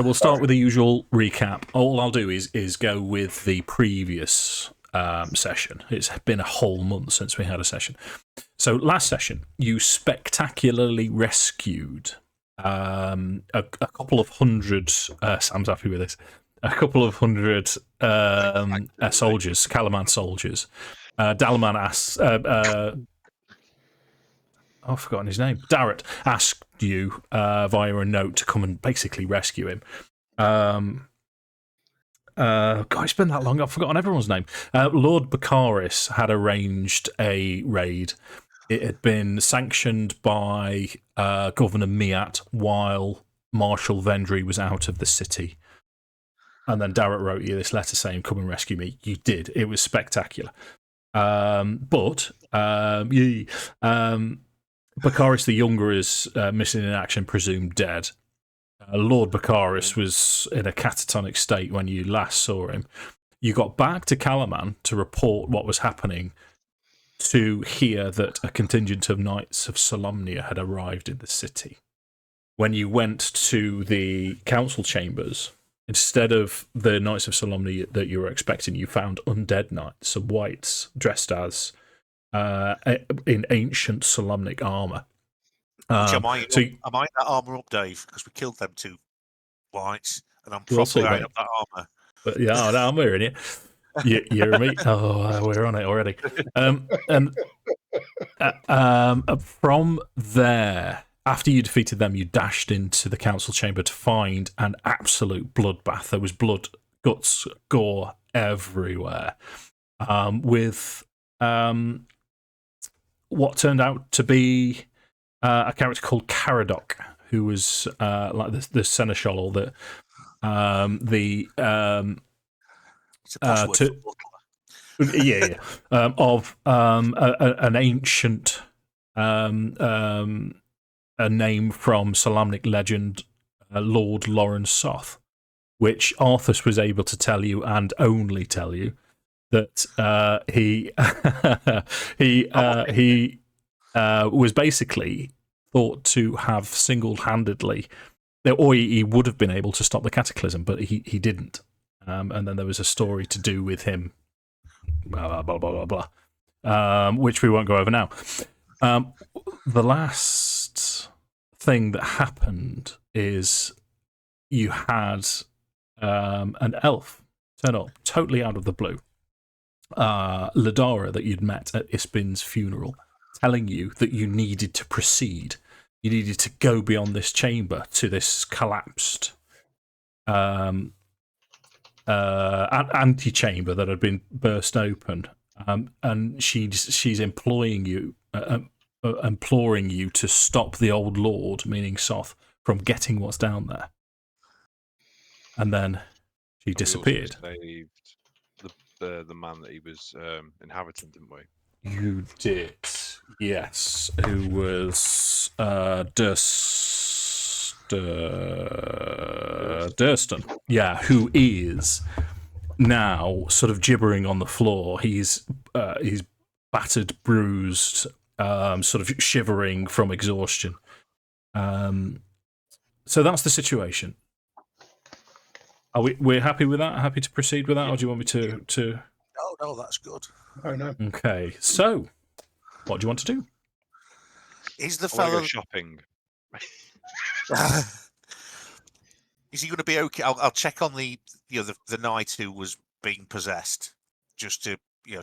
We'll start with the usual recap. All I'll do is go with the previous session. It's been a whole month since we had a session. So last session, you spectacularly rescued a couple of hundred. Sam's happy with this. A couple of hundred soldiers, Calaman soldiers. Dalaman asks. I've forgotten his name. Darrett asked you via a note to come and basically rescue him. God, it's been that long, I've forgotten everyone's name. Lord Baccharis had arranged a raid. It had been sanctioned by Governor Miat while Marshal Vendry was out of the city. And then Darrett wrote you this letter saying, come and rescue me. You did. It was spectacular. Baccharis the Younger is missing in action, presumed dead. Lord Baccharis was in a catatonic state when you last saw him. You got back to Calaman to report what was happening, to hear that a contingent of Knights of Solamnia had arrived in the city. When you went to the council chambers, instead of the Knights of Solamnia that you were expecting, you found undead knights, some wights dressed as in ancient Solamnic armour. Am I in that armour up, Dave? Because we killed them two whites, and I'm properly eyeing up that armour. But yeah, I'm wearing it. You're me. Oh, we're on it already. From there, after you defeated them, you dashed into the council chamber to find an absolute bloodbath. There was blood, guts, gore everywhere. With what turned out to be a character called Caradoc, who was like the seneschal, or of an ancient a name from Solamnic legend, Lord Lawrence Soth, which Arthas was able to tell you, and only tell you, that he was basically thought to have single-handedly, or he would have been able to stop the cataclysm, but he didn't. And then there was a story to do with him, blah, blah, blah, blah, blah, which we won't go over now. The last thing that happened is you had an elf turn up, totally out of the blue. Ladara, that you'd met at Ispin's funeral, telling you that you needed to proceed. You needed to go beyond this chamber to this collapsed antechamber that had been burst open, and she's imploring you to stop the old lord, meaning Soth, from getting what's down there. And then she disappeared. We also saved the man that he was inhabiting, didn't we? You did, yes. Who was Durston? Yeah, who is now sort of gibbering on the floor. He's battered, bruised, sort of shivering from exhaustion. So that's the situation. Are we're happy with that? Happy to proceed with that, or do you want me to? No, that's good. Oh no. Okay, so what do you want to do? Is the I wanna fellow go shopping? Is he going to be okay? I'll check on the knight who was being possessed, just to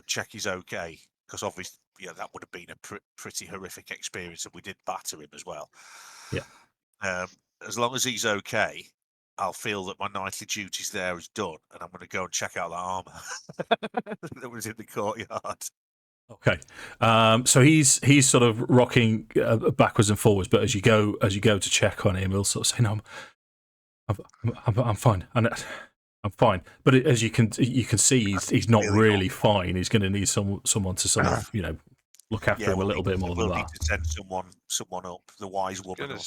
check he's okay, because obviously that would have been a pretty horrific experience, and we did batter him as well. Yeah. As long as he's okay, I'll feel that my knightly duties there is done, and I'm going to go and check out that armor that was in the courtyard. Okay, so he's sort of rocking backwards and forwards, but as you go to check on him, he'll sort of say, "No, I'm fine, and I'm fine." But as you can see, he's not really fine. He's going to need someone to sort of look after him a little bit more than that. We'll need to send someone up, the wise woman. I was going to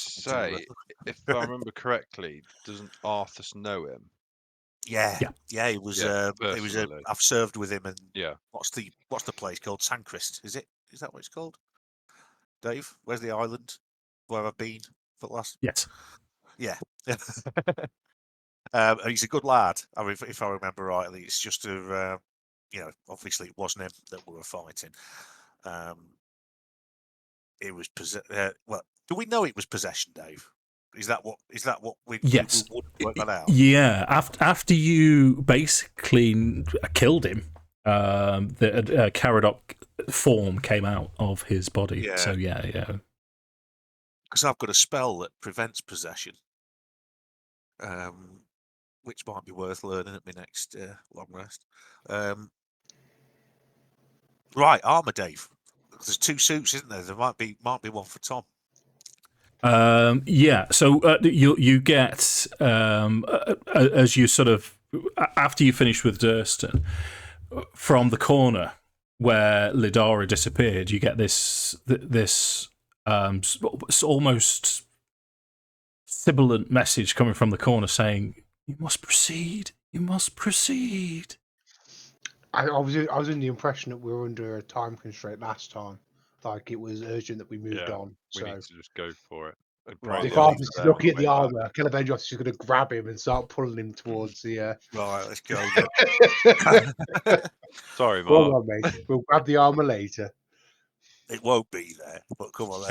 say, if I remember correctly, doesn't Arthas know him? Yeah. He was. I've served with him, and yeah. What's the place called? Sancrist, is it? Is that what it's called? Dave, where's the island where I've been for the last? Yes. Yeah. And he's a good lad. I mean, if I remember rightly, it's just obviously it wasn't him that we were fighting. It was well, do we know it was possession, Dave? Is that what we Yes. would work that out? Yeah. After you basically killed him, the Caradoc form came out of his body. Yeah. So yeah. Because I've got a spell that prevents possession, which might be worth learning at my next long rest. Right, armor, Dave. There's 2 suits, isn't there? There might be one for Tom. Yeah. So you get as you sort of after you finish with Durston, from the corner where Lidara disappeared, you get this almost sibilant message coming from the corner saying, "You must proceed. You must proceed." I was in the impression that we were under a time constraint last time. Like it was urgent that we moved on. We So need to just go for it. Right, if well, Arthas is looking at the armor, Kelevendros is going to grab him and start pulling him towards the. Right, let's go. Sorry, Go Mark. on, mate. We'll grab the armor later. It won't be there, but come on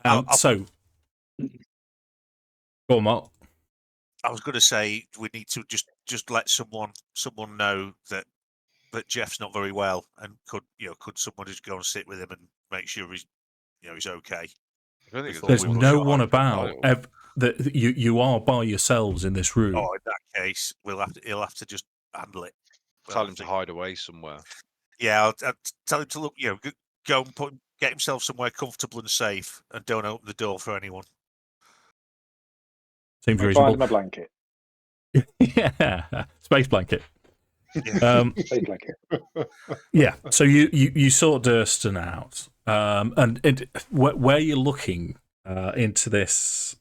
then. So, go on, Mark. I was going to say we need to just let someone know that Jeff's not very well, and could someone just go and sit with him and make sure he's okay. I don't think There's no one about. Oh, You are by yourselves in this room. in that case, he'll have to just handle it. tell him to hide away somewhere. Yeah, I'll tell him to look. Go and get himself somewhere comfortable and safe, and don't open the door for anyone. Seems reasonable. Find my blanket. Yeah, space blanket. Yeah. Space blanket. Yeah. So you sort Durston out, and where you're looking into this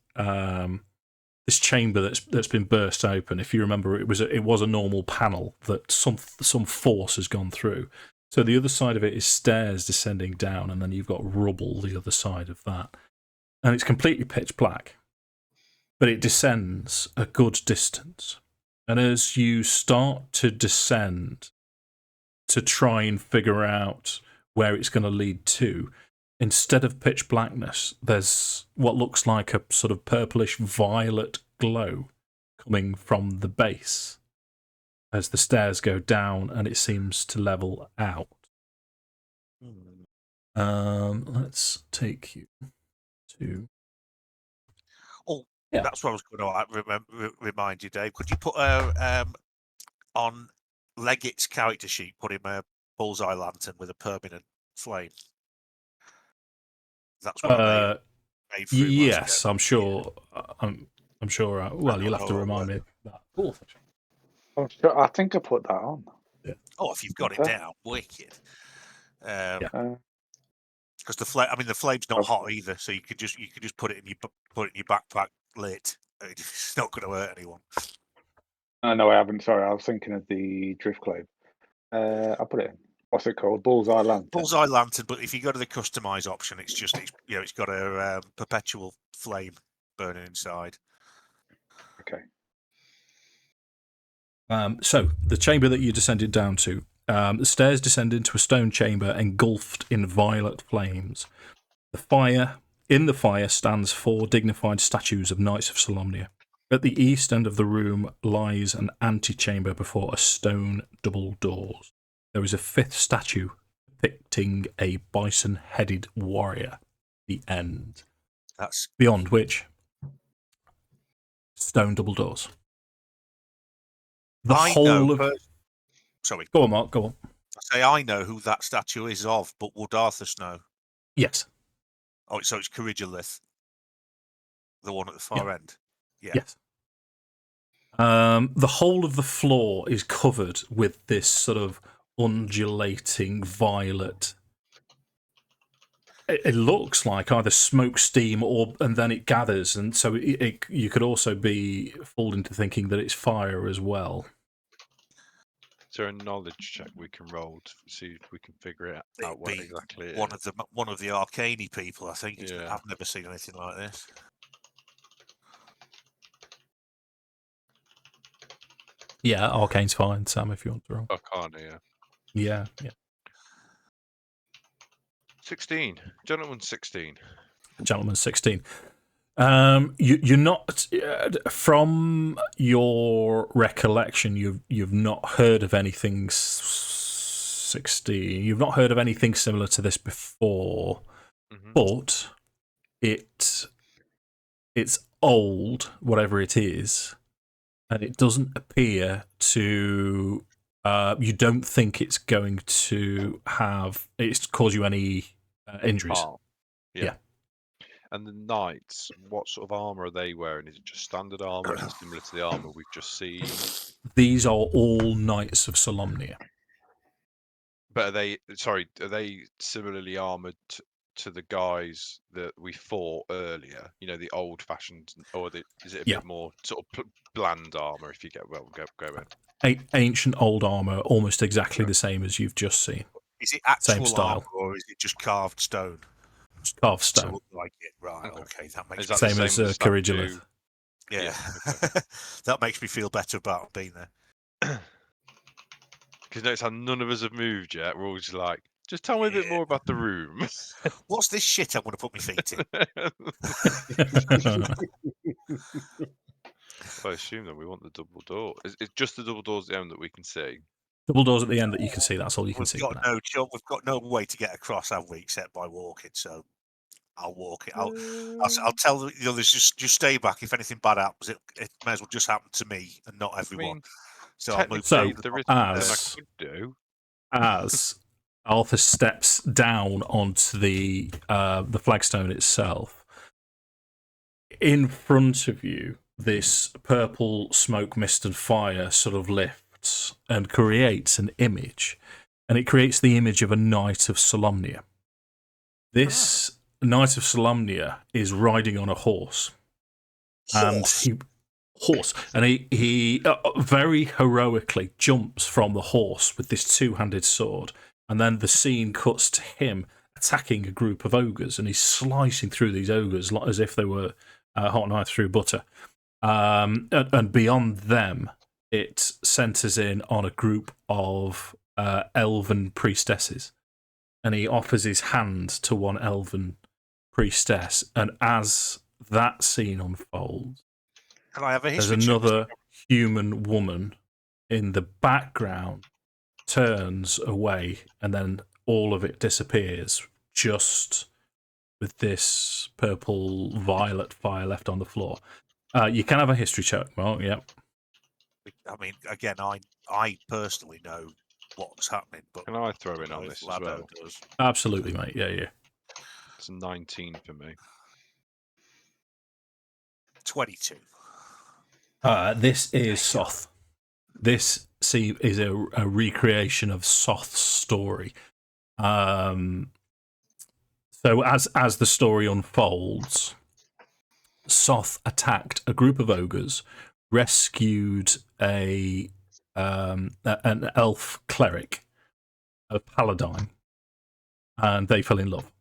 this chamber that's been burst open. If you remember, it was a normal panel that some force has gone through. So the other side of it is stairs descending down, and then you've got rubble the other side of that, and it's completely pitch black. But it descends a good distance. And as you start to descend to try and figure out where it's going to lead to, instead of pitch blackness, there's what looks like a sort of purplish violet glow coming from the base as the stairs go down and it seems to level out. Let's take you to... Yeah. That's what I was going to remind you, Dave. Could you put on Leggit's character sheet, put him a bullseye lantern with a permanent flame? That's what I made for him. Yes, I'm sure. I'm sure. Well, you'll have to remind me of that. Oh, I'm sure, I think I put that on. Yeah. Oh, if you've got it down, wicked. Because the flame's not hot either, so you could just put it in your backpack lit. It's not going to hurt anyone. No, I haven't. Sorry, I was thinking of the Driftclave. I'll put it in. What's it called? Bullseye lantern. Bullseye lantern, but if you go to the customize option, it's got a perpetual flame burning inside. Okay. So the chamber that you descended down to, the stairs descend into a stone chamber engulfed in violet flames. In the fire stands 4 dignified statues of Knights of Solamnia. At the east end of the room lies an antechamber before a stone double doors. There is a 5th statue depicting a bison-headed warrior. The end. That's beyond which stone double doors. Sorry. Go on, Mark. Go on. I know who that statue is of, but would Arthas know? Yes. Oh, so it's Corridulith, the one at the far end. Yeah. Yes. The whole of the floor is covered with this sort of undulating violet. It looks like either smoke, steam, and then it gathers, and so you could also be fooled into thinking that it's fire as well. Is there a knowledge check we can roll to see if we can figure it out what exactly it is? One of the Arcane people, I think. Yeah. I've never seen anything like this. Yeah, Arcane's fine, Sam, if you want to roll. Arcana, yeah. Yeah, yeah. 16. Gentleman 16. Gentleman 16. You're not from your recollection. You've not heard of anything 16. You've not heard of anything similar to this before, but it's old, whatever it is, and it doesn't appear to. You don't think it's going to cause you any injuries. Oh, yeah. And the knights, what sort of armor are they wearing? Is it just standard armor? Is it similar to the armor we've just seen? These are all Knights of Solamnia. But are they similarly armored to the guys that we fought earlier? You know, the old-fashioned, or is it a bit more sort of bland armor? If you get go in. Ancient old armor, almost exactly the same as you've just seen. Is it actual Same style, armor or is it just carved stone? Carved stone. To look like it, right? Okay, that makes same as Corrigilith. Yeah, okay. That makes me feel better about being there. Because notice how none of us have moved yet. We're all just like, just tell me a bit more about the room. What's this shit I'm going to put my feet in? I assume that we want the double door. It's just the double doors at the end that we can see. Double doors at the end that you can see. That's all you can see. We've got no way to get across, have we, except by walking. So I'll walk it. I'll tell the others just stay back. If anything bad happens, it may as well just happen to me and not everyone. So I'll move. So there is I could do. As Arthas steps down onto the flagstone itself, in front of you, this purple smoke, mist, and fire sort of lifts and creates an image, and it creates the image of a Knight of Solamnia. This Knight of Solamnia is riding on a horse. And he very heroically jumps from the horse with this two-handed sword, and then the scene cuts to him attacking a group of ogres, and he's slicing through these ogres as if they were hot knife through butter. And beyond them, it centres in on a group of elven priestesses, and he offers his hand to one elven priestess, and as that scene unfolds, can I have a there's history another human woman in the background turns away, and then all of it disappears, just with this purple violet fire left on the floor. You can have a history check, Mark. Yep. I mean, again, I personally know what's happening, but can I throw in on this as well? Does. Absolutely, mate. Yeah. It's 19 for me. 22. This is Soth. This is a recreation of Soth's story. So as the story unfolds, Soth attacked a group of ogres, rescued an elf cleric, a Paladin, and they fell in love.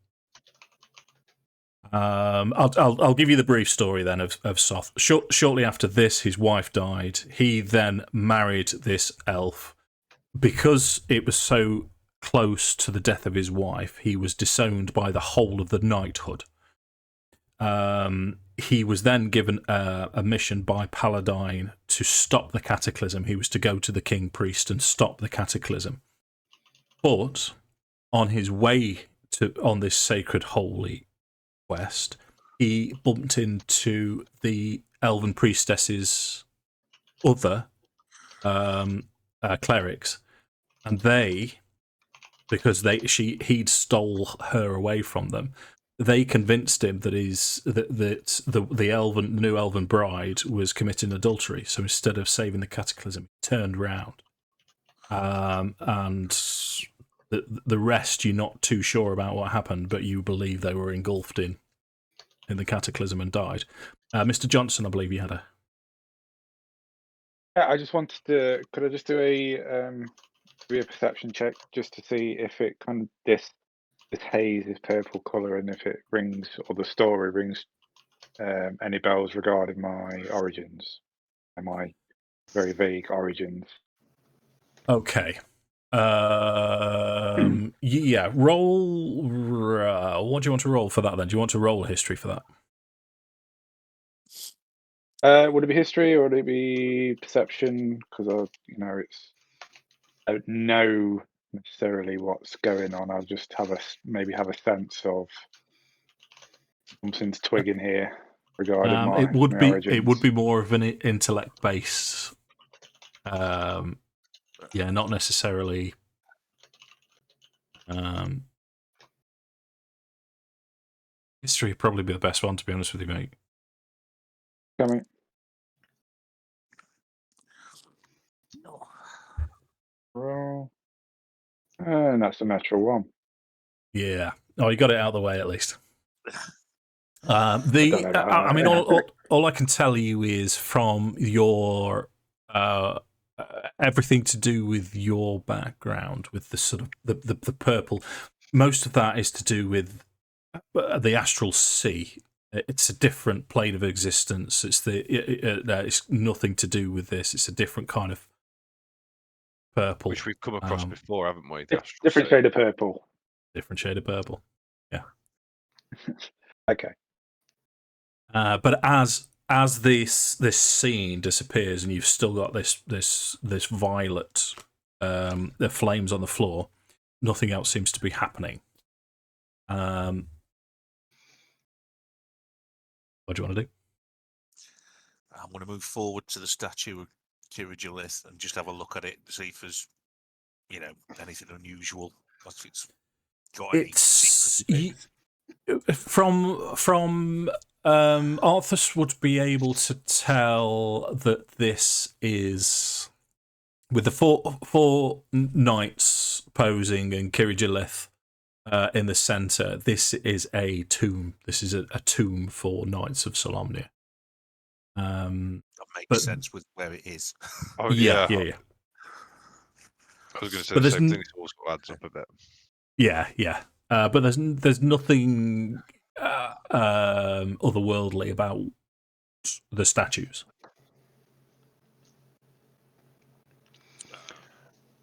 I'll give you the brief story then of Soth. Shortly after this, his wife died. He then married this elf. Because it was so close to the death of his wife, he was disowned by the whole of the knighthood. He was then given a mission by Paladin to stop the cataclysm. He was to go to the king priest and stop the cataclysm. But on his way on this sacred holy quest, he bumped into the elven priestess's other clerics, and he'd stole her away from them. They convinced him that the new elven bride was committing adultery. So instead of saving the cataclysm, he turned round, and the rest you're not too sure about what happened, but you believe they were engulfed in the cataclysm and died. Mr. Johnson, I believe you had a. Yeah, I just wanted to. Could I just do a perception check just to see if it kind of this haze, this purple color, and if it rings, or the story rings any bells regarding my origins? Am I very vague origins. Okay. Yeah. Roll. What do you want to roll for that then? Do you want to roll history for that? Would it be history or would it be perception? Because I don't know necessarily what's going on. I'll just maybe have a sense of something's twigging here regarding my origins. It would be more of an intellect based. Yeah, not necessarily. History would probably be the best one, to be honest with you, mate. Coming. Roll. And that's a natural one. Yeah. Oh, you got it out of the way at least. I mean, all I can tell you is from your everything to do with your background, with the sort of the purple. Most of that is to do with the astral sea. It's a different plane of existence. It's nothing to do with this. It's a different kind of purple, which we've come across before, haven't we? Different shade of purple. Different shade of purple. Yeah. Okay. But as this scene disappears and you've still got this violet, the flames on the floor, nothing else seems to be happening. What do you want to do? I'm going to move forward to the statue of Kirigilith and just have a look at it to see if there's, anything unusual. If it's got any secrets. From Arthas would be able to tell that this is, with the four knights posing and Kirigilith in the center, this is a tomb. This is a tomb for Knights of Solamnia. That makes sense with where it is. Oh, yeah. I was going to say the same thing. It also adds up a bit. Yeah. But there's nothing otherworldly about the statues.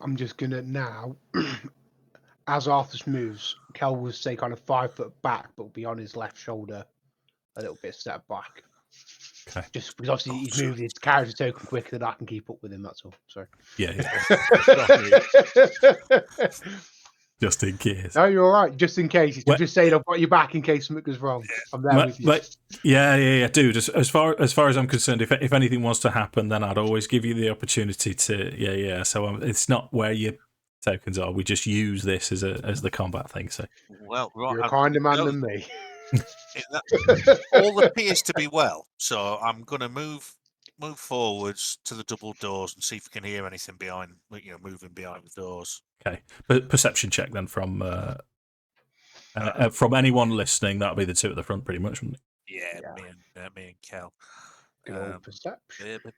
I'm just gonna now, as Arthas moves, Kel will stay kind of 5 foot back, but will be on his left shoulder, a little bit step back. Okay. Just because obviously he's moved his character token quicker than I can keep up with him. That's all. Sorry. Yeah. Just in case. No, you're all right. Just in case. I'm just saying I've got you back in case something goes wrong. I'm there with you. Yeah, dude. As far as I'm concerned, if anything was to happen, then I'd always give you the opportunity to. Yeah. So it's not where your tokens are. We just use this as the combat thing. So. Well, right, you're a kinder man than me. All appears to be well. So I'm going to move forwards to the double doors and see if we can hear anything behind. Moving behind the doors. Okay, but perception check then from anyone listening. That'll be the two at the front, pretty much, wouldn't it? Yeah. Me and Kel. Good old perception. Where the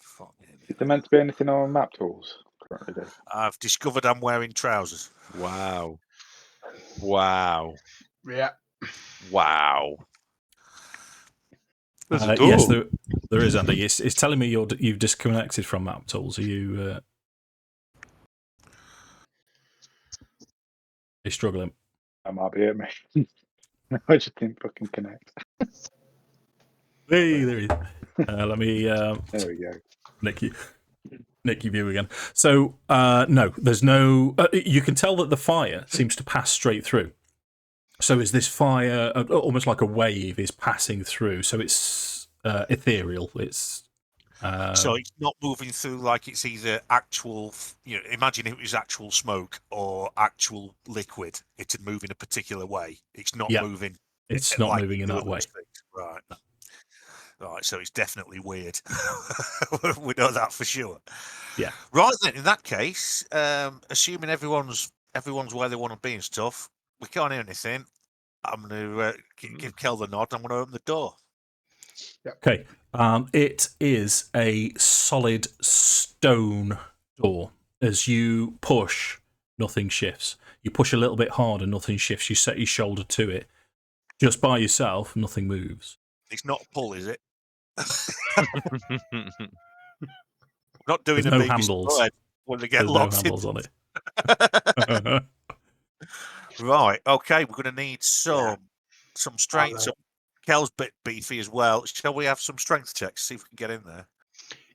fuck is there meant to be anything on map tools currently? I've discovered I'm wearing trousers. Wow. Yeah. Wow. Yes, there is, Andy. It's telling me you've disconnected from map tools. Are you? Are you struggling? I might be at me. I just didn't fucking connect. Hey, there he is. Let me. There we go. Nick your view again. So no, there's no. You can tell that the fire seems to pass straight through. So is this fire almost like a wave is passing through? So it's ethereal. It's so it's not moving through like it's either actual. Imagine it was actual smoke or actual liquid. It'd move in a particular way. It's not moving. It's not moving in that way. Right. Right. So it's definitely weird. We know that for sure. Yeah. Right then. In that case, assuming everyone's where they want to be and stuff. We can't hear anything. I'm going to give Kel the nod. I'm going to open the door. Okay. It is a solid stone door. As you push, nothing shifts. You push a little bit harder, nothing shifts. You set your shoulder to it. Just by yourself, nothing moves. It's not a pull, is it? Not doing There's a no BBC handles. Spread when they get There's no locked handles in. on it. Right. Okay. We're going to need some strength. So Kel's bit beefy as well. Shall we have some strength checks? See if we can get in there.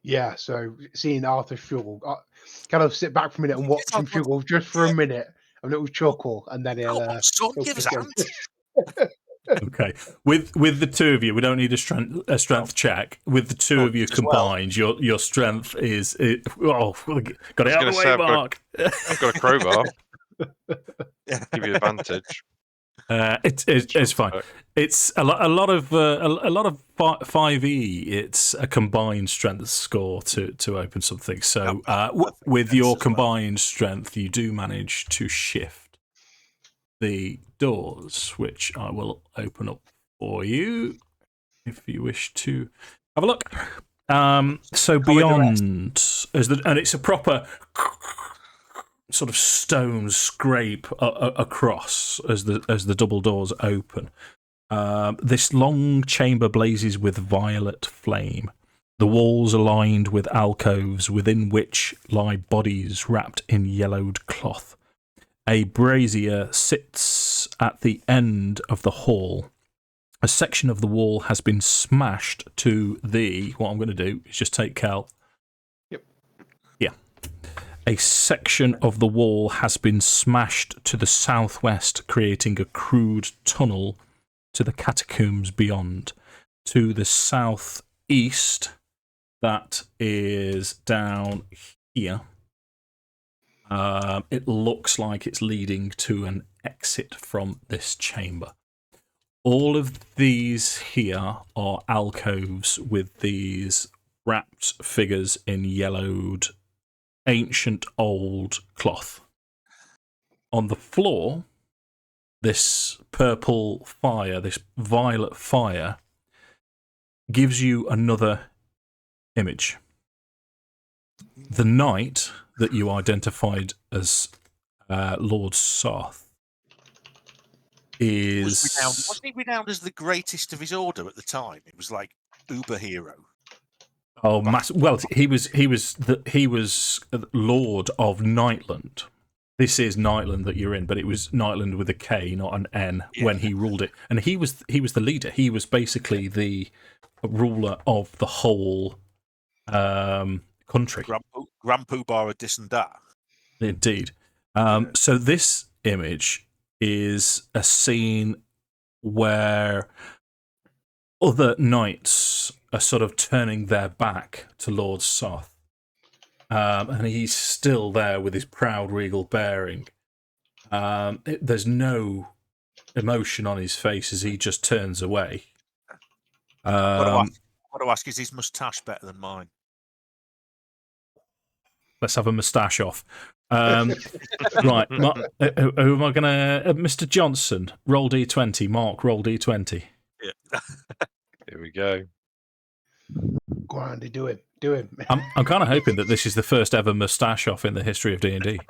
Yeah, so seeing Arthur struggle, kind of sit back for a minute and watch him struggle just for a minute, a little chuckle, and then he'll. Come on, son, he'll give us kick a in. hand. Okay, with the two of you, we don't need a strength check. With the two of you as well. combined, your strength is got it out of the way, say, Mark. I've got a crowbar. Give you advantage. It's fine. It's a lot of 5e. It's a combined strength score to open something. So with your combined strength, you do manage to shift the doors, which I will open up for you if you wish to have a look. So beyond, and it's a proper sort of stone scrape across as the double doors open. This long chamber blazes with violet flame. The walls are lined with alcoves within which lie bodies wrapped in yellowed cloth. A brazier sits at the end of the hall. A section of the wall has been smashed to the... What I'm going to do is just take Cal. Yep. Yeah. A section of the wall has been smashed to the southwest, creating a crude tunnel to the catacombs beyond. To the southeast, that is down here. It looks like it's leading to an exit from this chamber. All of these here are alcoves with these wrapped figures in yellowed, ancient old cloth. On the floor, this purple fire, this violet fire, gives you another image. The knight that you identified as Lord Soth wasn't he renowned as the greatest of his order at the time? It was like uber hero. Oh, well, he was Lord of Nightland. This is Nightland that you're in, but it was Nightland with a K, not an N, when he ruled it. And he was the leader. He was basically the ruler of the whole country. Grand Poobah this and that. Indeed. So this image is a scene where other knights are sort of turning their back to Lord Soth. And he's still there with his proud regal bearing. There's no emotion on his face as he just turns away. What do I ask? Is his moustache better than mine? Let's have a moustache off. Right, who am I going to... Mr. Johnson, roll D20. Mark, roll D20. Yeah. Here we go. Go on, Andy, do him. I'm kind of hoping that this is the first ever moustache off in the history of D&D.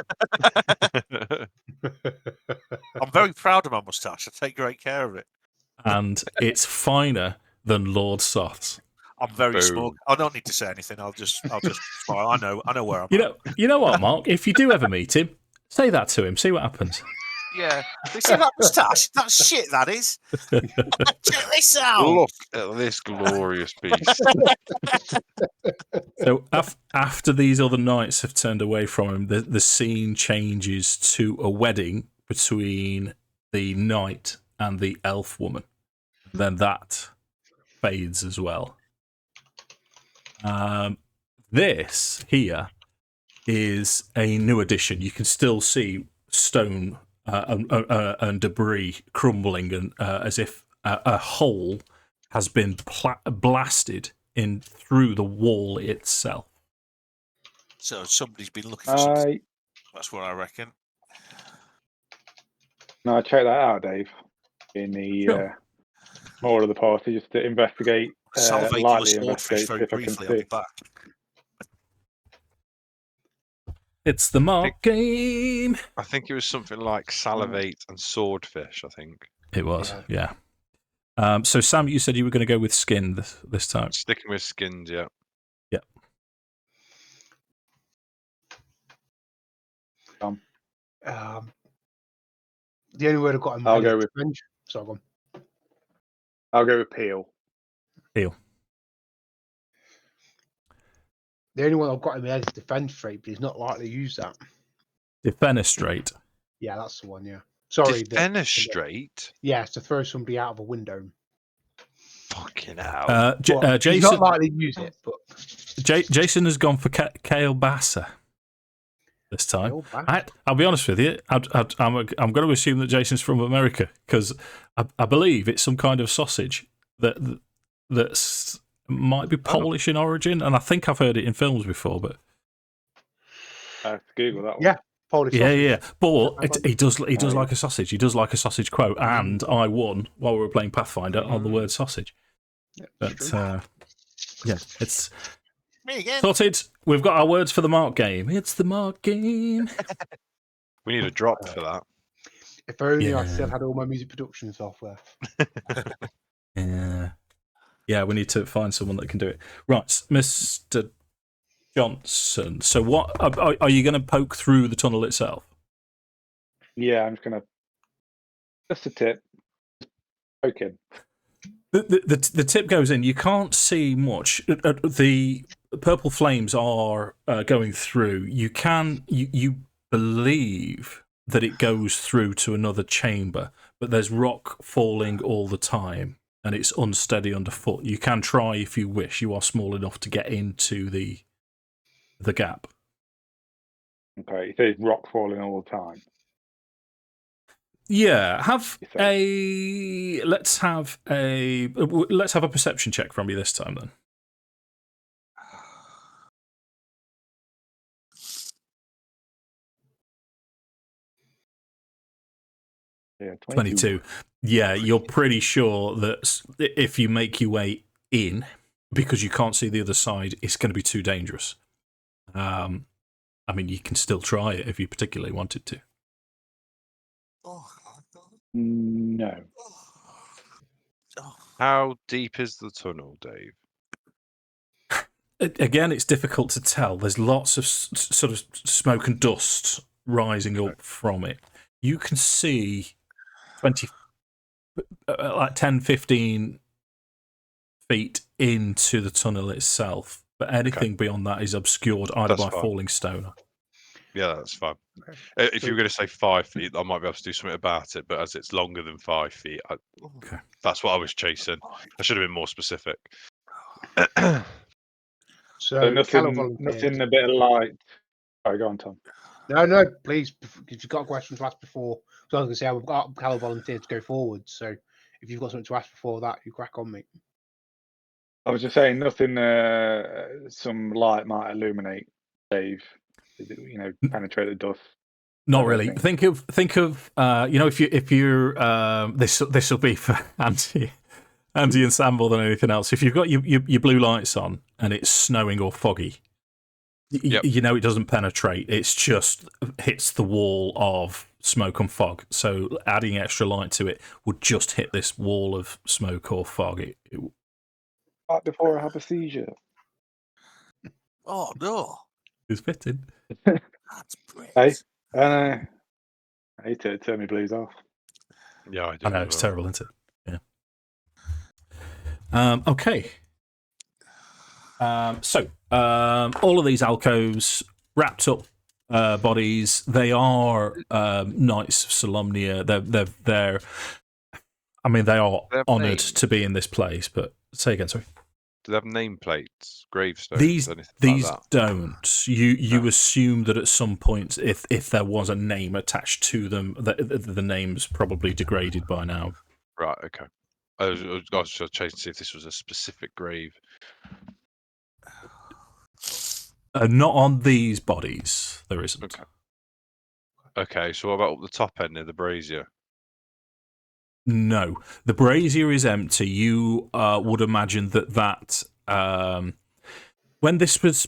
I'm very proud of my moustache. I take great care of it. And it's finer than Lord Soth's. I'm very smug. I don't need to say anything. I'll just smile. I know where I'm at. You know what, Mark? If you do ever meet him, say that to him. See what happens. Yeah. You see that moustache? That's shit, that is. Check this out. Look at this glorious beast. So after these other knights have turned away from him, the scene changes to a wedding between the knight and the elf woman. Then that fades as well. This here is a new addition. You can still see stone and debris crumbling, and as if a hole has been blasted in through the wall itself. So somebody's been looking for something. That's what I reckon. No, check that out, Dave. In the more of the party, just to investigate. Salivate Lightly your swordfish very briefly. I'll be back. It's the Mark game. I think it was something like salivate and swordfish, I think. It was, yeah. So Sam, you said you were going to go with skin this time. Sticking with skins, yeah. Yeah. The only word I've got in my I'll head go is with- defend. So go on. I'll go with peel. Peel. The only one I've got in my head is defenestrate, but he's not likely to use that. Defenestrate. Yeah, that's the one. Yeah. Sorry. Defenestrate? Yeah, to throw somebody out of a window. Fucking hell. Well, he's Jason. not likely to use it, but Jason has gone for Kielbasa this time. I'll be honest with you. I'm going to assume that Jason's from America because I believe it's some kind of sausage that's might be Polish in origin, and I think I've heard it in films before. But Google that one. Yeah, Polish. yeah. Sausage. But he does like a sausage. He does like a sausage quote, and I won while we were playing Pathfinder on the word sausage. Yeah, But yeah, it's Me again. sorted. We've got our words for the mark game. It's the mark game. We need a drop for that. If only I Yeah. still had all my music production software. Yeah, we need to find someone that can do it. Right, Mr. Johnson. So, what are you going to poke through the tunnel itself? Yeah, I'm just gonna. Just a tip. Poke in. The tip goes in. You can't see much. The purple flames are going through. You believe that it goes through to another chamber, but there's rock falling all the time, and it's unsteady underfoot. You can try if you wish. You are small enough to get into the gap. Okay, you say rock falling all the time. Yeah, You let's have a perception check from you this time then. Yeah, 22. Yeah, you're pretty sure that if you make your way in, because you can't see the other side, it's going to be too dangerous. I mean, you can still try it if you particularly wanted to. No. How deep is the tunnel, Dave? Again, it's difficult to tell. There's lots of sort of smoke and dust rising up from it. You can see 10, 15 feet into the tunnel itself, but anything beyond that is obscured either That's by fine. falling stone. Yeah, that's fine. Okay. If you were going to say 5 feet, I might be able to do something about it, but as it's longer than 5 feet, that's what I was chasing. I should have been more specific. So nothing volunteered. a bit of light. Sorry, go on, Tom. No, please. If you've got a question to ask before, so I was going to say we've got Callow volunteered to go forward. So if you've got something to ask before that, you crack on, mate. I was just saying nothing. Some light might illuminate Dave. Penetrate the dust. Not I don't really. Think of if you're this will be for Andy and Sam more than anything else. If you've got your blue lights on and it's snowing or foggy, you know it doesn't penetrate. It's just hits the wall of smoke and fog. So adding extra light to it would just hit this wall of smoke or fog. Right before I have a seizure. Oh no, It's fitting. that's great. Hey, I hate to turn my blues off. Yeah, I do. I know, it's terrible, isn't it? Yeah. Okay. So, all of these alcoves, wrapped up bodies, they are Knights of Solamnia. They're they are They have honoured names. to be in this place, but say again, sorry. Do they have nameplates, gravestones, These anything these like that? don't. You assume that at some point, if there was a name attached to them, that the name's probably degraded by now. Right, okay. I was just chasing to see if this was a specific grave. Not on these bodies, there isn't. Okay. Okay, so what about up the top end near the brazier? No, the brazier is empty. You would imagine that when this was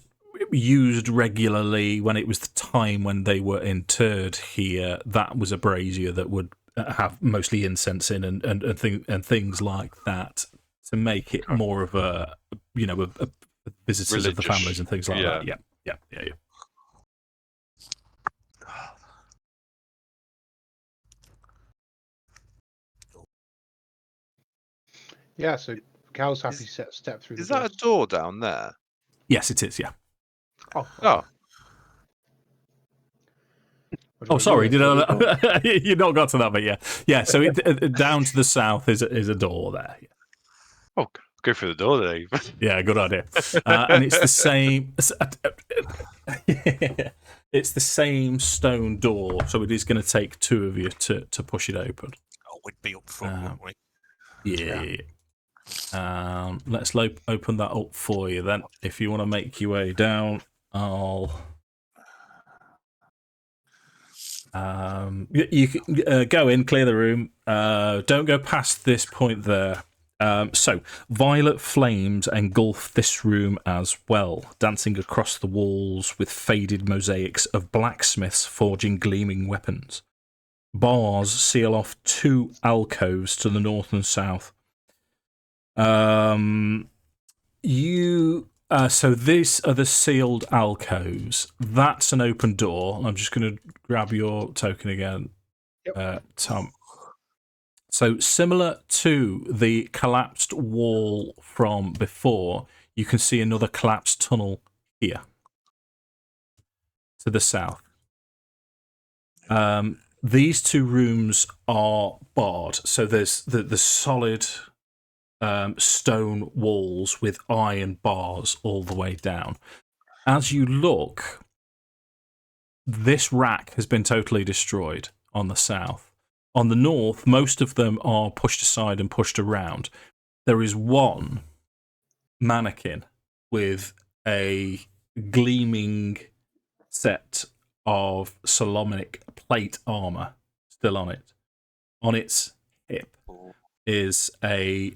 used regularly, when it was the time when they were interred here, that was a brazier that would have mostly incense in and things like that to make it more of a visitors of the Religious. families and things like that. Yeah. Yeah, so Cal's happy to step through the Is door. that a door down there? Yes, it is. Yeah. Oh, Oh, Oh, sorry. Did I? You not got to that, but yeah. So down to the south is a door there. oh, go through the door, Dave. Yeah, good idea. And it's the same. It's the same stone door, so it is going to take two of you to push it open. Oh, we'd be up front, wouldn't we? Yeah. Let's open that up for you then. If you want to make your way down, I'll. You can go in, clear the room. Don't go past this point there. So, violet flames engulf this room as well, dancing across the walls with faded mosaics of blacksmiths forging gleaming weapons. Bars seal off two alcoves to the north and south. So these are the sealed alcoves. That's an open door. I'm just going to grab your token again, Tom. So similar to the collapsed wall from before, you can see another collapsed tunnel here to the south. These two rooms are barred. So there's the solid stone walls with iron bars all the way down. As you look, this rack has been totally destroyed on the south. On the north, most of them are pushed aside and pushed around. There is one mannequin with a gleaming set of Solomnic plate armor still on it. On its hip is a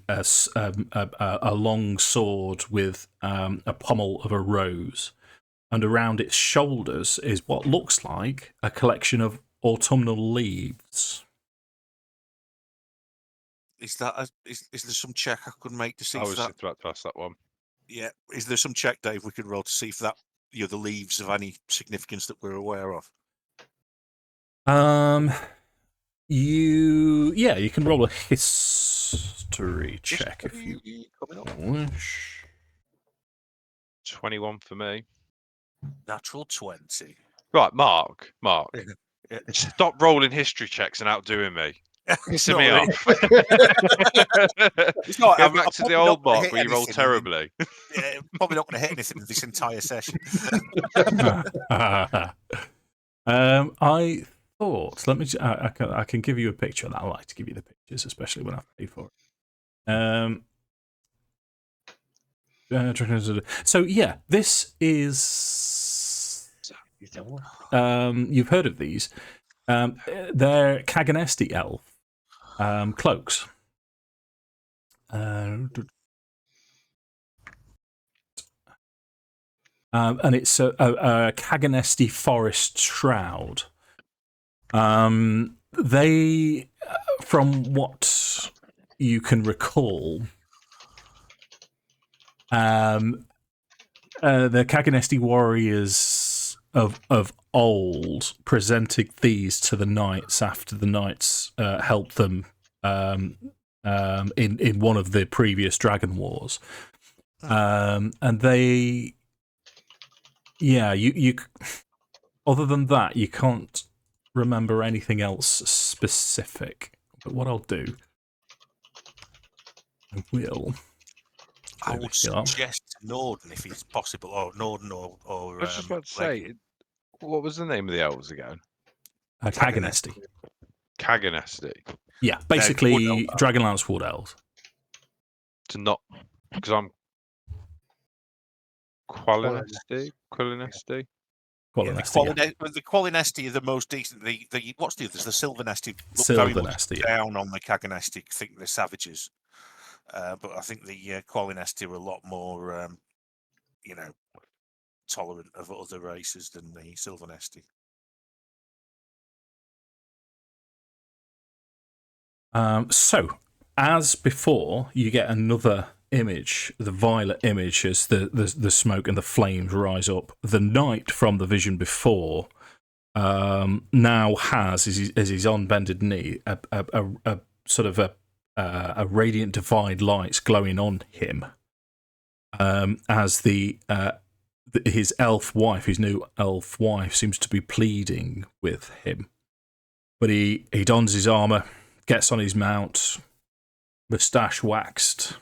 long sword with a pommel of a rose, and around its shoulders is what looks like a collection of autumnal leaves. Is there some check I could make to see I if was that? just about to ask that one. Yeah, is there some check, Dave, we could roll to see if that the leaves of any significance that we're aware of? You can roll a history check if you wish. 21 for me. Natural 20. Right, Mark. Yeah. Stop rolling history checks and outdoing me. It's Pissing not me really- off. It's not. Go I'm back to the probably old not gonna Mark hit where you roll anything in terribly. Yeah, probably not going to hit anything in this entire session. I thought. Let me. I can give you a picture. I like to give you the pictures, especially when I pay for it. So yeah, this is. You've heard of these? They're Kaganesti elf cloaks. And it's a Kaganesti forest shroud. They, from what you can recall, the Kaganesti warriors of old presented these to the knights after the knights helped them in one of the previous dragon wars, and they, you other than that you can't remember anything else specific. But what I'll do, I would suggest Nordan if it's possible, or Nordan or I was just about to say, what was the name of the elves again? Kaganesti. Kaganesti. Yeah, basically Dragonlance wood elves. To not, because I'm Qualinesti. Qualinesti. The Qualinesti are the most decent. The what's the others? The Silvernesti look very much down on the Kaganesti. Think they're savages, but I think the Qualinesti are a lot more, tolerant of other races than the Silvernesti. So, as before, you get another image, the violet image, as the smoke and the flames rise up. The knight from the vision before now has, as he's on bended knee, a sort of a radiant divide lights glowing on him. As his elf wife, his new elf wife, seems to be pleading with him. But he dons his armour, gets on his mount, moustache waxed,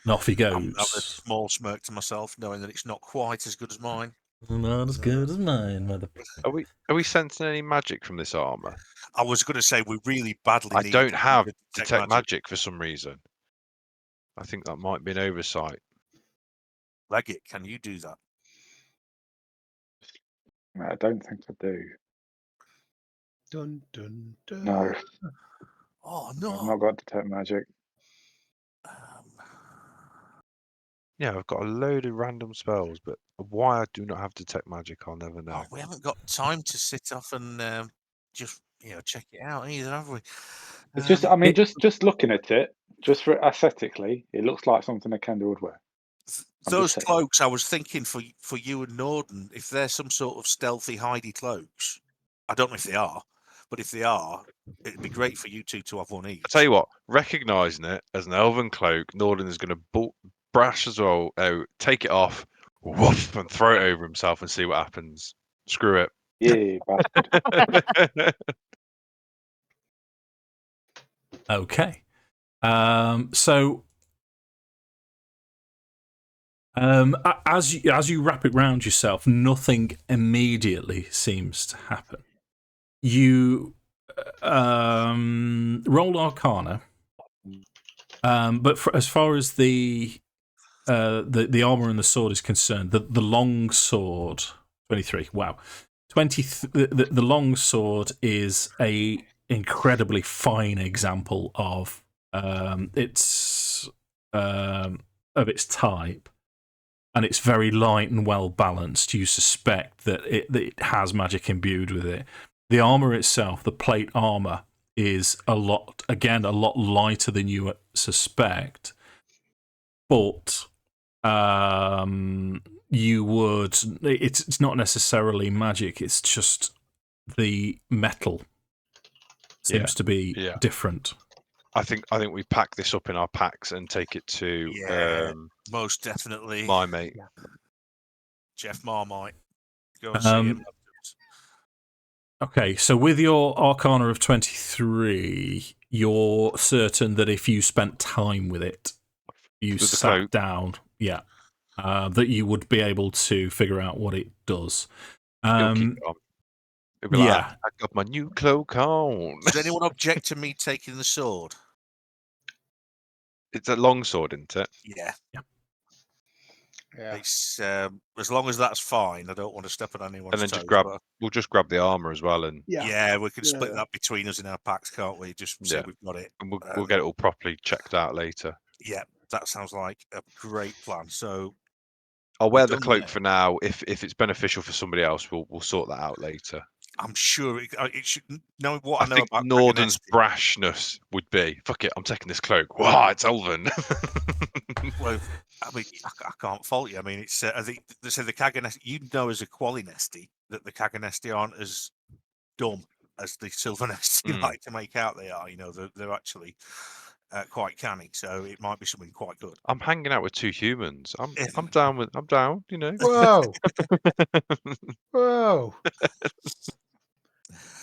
and off he goes. I'm a small smirk to myself, knowing that it's not quite as good as mine. Not as good as mine, mother. Are we sensing any magic from this armor? I was going to say we really badly I need don't have detect detect magic for some reason. I think that might be an oversight. Leggit, can you do that? I don't think I do. Dun, dun, dun. No, Oh I've no! not got detect magic. Yeah, I've got a load of random spells, but why I do not have detect magic, I'll never know. Oh, we haven't got time to sit off and just check it out either, have we? It's just, I mean, just looking at it, just for aesthetically, it looks like something a Kender would wear. Those cloaks, I was thinking for you and Nordan, if they're some sort of stealthy, hidey cloaks, I don't know if they are, but if they are, it'd be great for you two to have one each. I tell you what, recognising it as an elven cloak, Nordan is going to brash as well out, take it off, woof, and throw it over himself and see what happens. Screw it. Yeah, bastard. Okay. So, as you wrap it round yourself, nothing immediately seems to happen. You roll Arcana, but as far as the armor and the sword is concerned, the long sword 23. Wow, 20. The long sword is a incredibly fine example of its type, and it's very light and well balanced. You suspect that it has magic imbued with it. The armor itself, the plate armor, is a lot lighter than you suspect, but you would. It's not necessarily magic. It's just the metal seems to be different. I think we pack this up in our packs and take it to most definitely my mate Jeff Marmite. Go and see him. Okay, so with your Arcana of 23, you're certain that if you spent time with it, you sat down, that you would be able to figure out what it does. It'll be like, I got my new cloak on. Does anyone object to me taking the sword? It's a long sword, isn't it? Yeah. Yeah. It's as long as that's fine. I don't want to step on anyone's and then toes. We'll just grab the armor as well, and we can split that between us in our packs, can't we? Just say we've got it, and we'll get it all properly checked out later. Yeah, that sounds like a great plan. So I'll wear the cloak for now. If it's beneficial for somebody else, we'll sort that out later. I'm sure it should. Knowing what I know think about Nordan's brashness would be, fuck it, I'm taking this cloak. Wow, it's elven. Well, I mean, I can't fault you. I mean, it's I think they say the Kaganesti. You know, as a Qualinesti, that the Kaganesti aren't as dumb as the Silvernesti like to make out they are. You know, they're actually quite canny. So it might be something quite good. I'm hanging out with two humans. I'm down. I'm down. You know. Whoa. Whoa.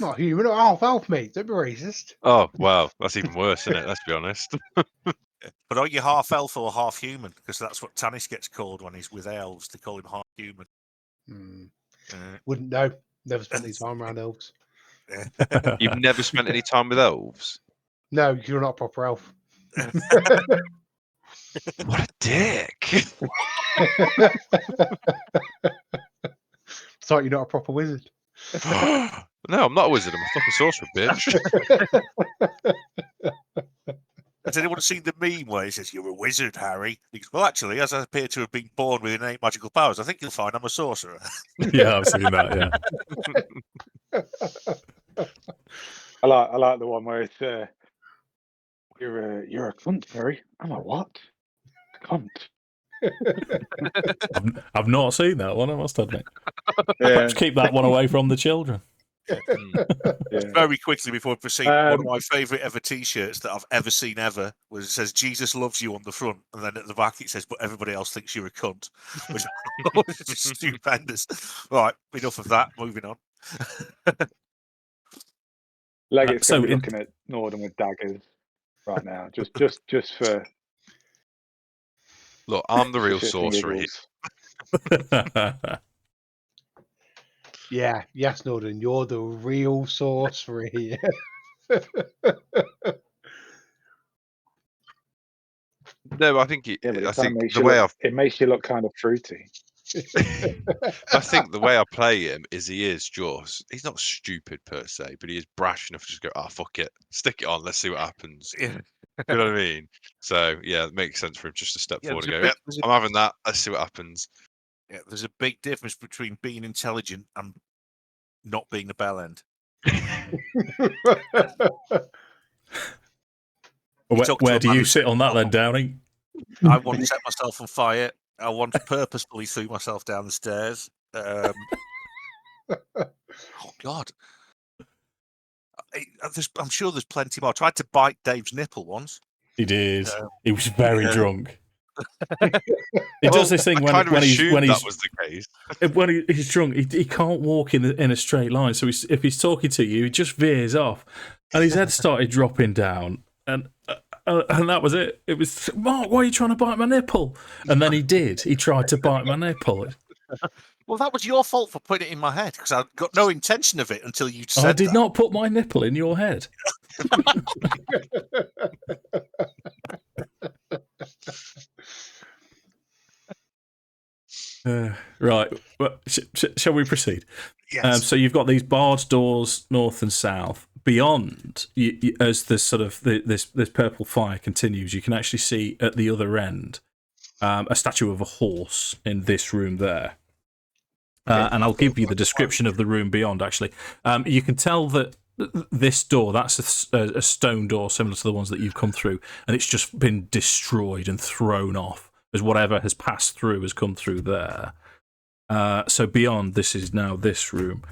Not human, half elf, mate. Don't be racist. Oh, well, that's even worse, isn't it? Let's be honest. But are you half elf or half human? Because that's what Tanis gets called when he's with elves. They call him half human. Wouldn't know. Never spent any time around elves. You've never spent any time with elves? No, you're not a proper elf. What a dick. It's like you're not a proper wizard. No, I'm not a wizard. I'm a fucking sorcerer, bitch. Has anyone seen the meme where he says, "You're a wizard, Harry"? He goes, "Well, actually, as I appear to have been born with innate magical powers, I think you'll find I'm a sorcerer." Yeah, I've seen that. Yeah. I like the one where it's You're a cunt, Perry. I'm a what? A cunt. I've not seen that one, I must admit. Yeah. Perhaps keep that one away from the children. Yeah. Very quickly before we proceed, one of my favourite ever T-shirts that I've ever seen ever was it says "Jesus loves you" on the front, and then at the back it says "But everybody else thinks you're a cunt," which was just stupendous. Right, enough of that. Moving on. Leggit's so going to be in- looking at Nordan with daggers right now, just for Look, I'm the real shits and sorcerer here. giggles. Yeah, yes, Nordan, you're the real sorcerer here. No, I think Yeah, but I it kind of think makes the you way look, it makes you look kind of fruity. I think the way I play him is he's not stupid per se, but he is brash enough to just go, fuck it, stick it on, let's see what happens. Yeah. You know what I mean? So yeah, it makes sense for him just to step forward and there's go, a "Yep, big- I'm having that. Let's see what happens." Yeah, there's a big difference between being intelligent and not being a bell end. Where do you sit on that then, Downey? I once set myself on fire. I once purposefully threw myself down the stairs. Oh God! I'm sure there's plenty more. I tried to bite Dave's nipple once. He did. He was very drunk. He Well, does this thing I kind of when he's that was the case. when he's drunk. He can't walk in a straight line. So if he's talking to you, he just veers off, and his head started dropping down, and that was it. It was, Mark, why are you trying to bite my nipple? And then he did. He tried to bite my nipple. Well, that was your fault for putting it in my head because I got no intention of it until you said I did that. not put my nipple in your head. Right. Well, shall we proceed? Yes. So you've got these barred doors north and south. Beyond, as this sort of this purple fire continues, you can actually see at the other end a statue of a horse in this room there. And I'll give you the description of the room beyond. Actually, you can tell that this door, that's a stone door similar to the ones that you've come through, and it's just been destroyed and thrown off as whatever has passed through has come through there. So beyond, this is now this room.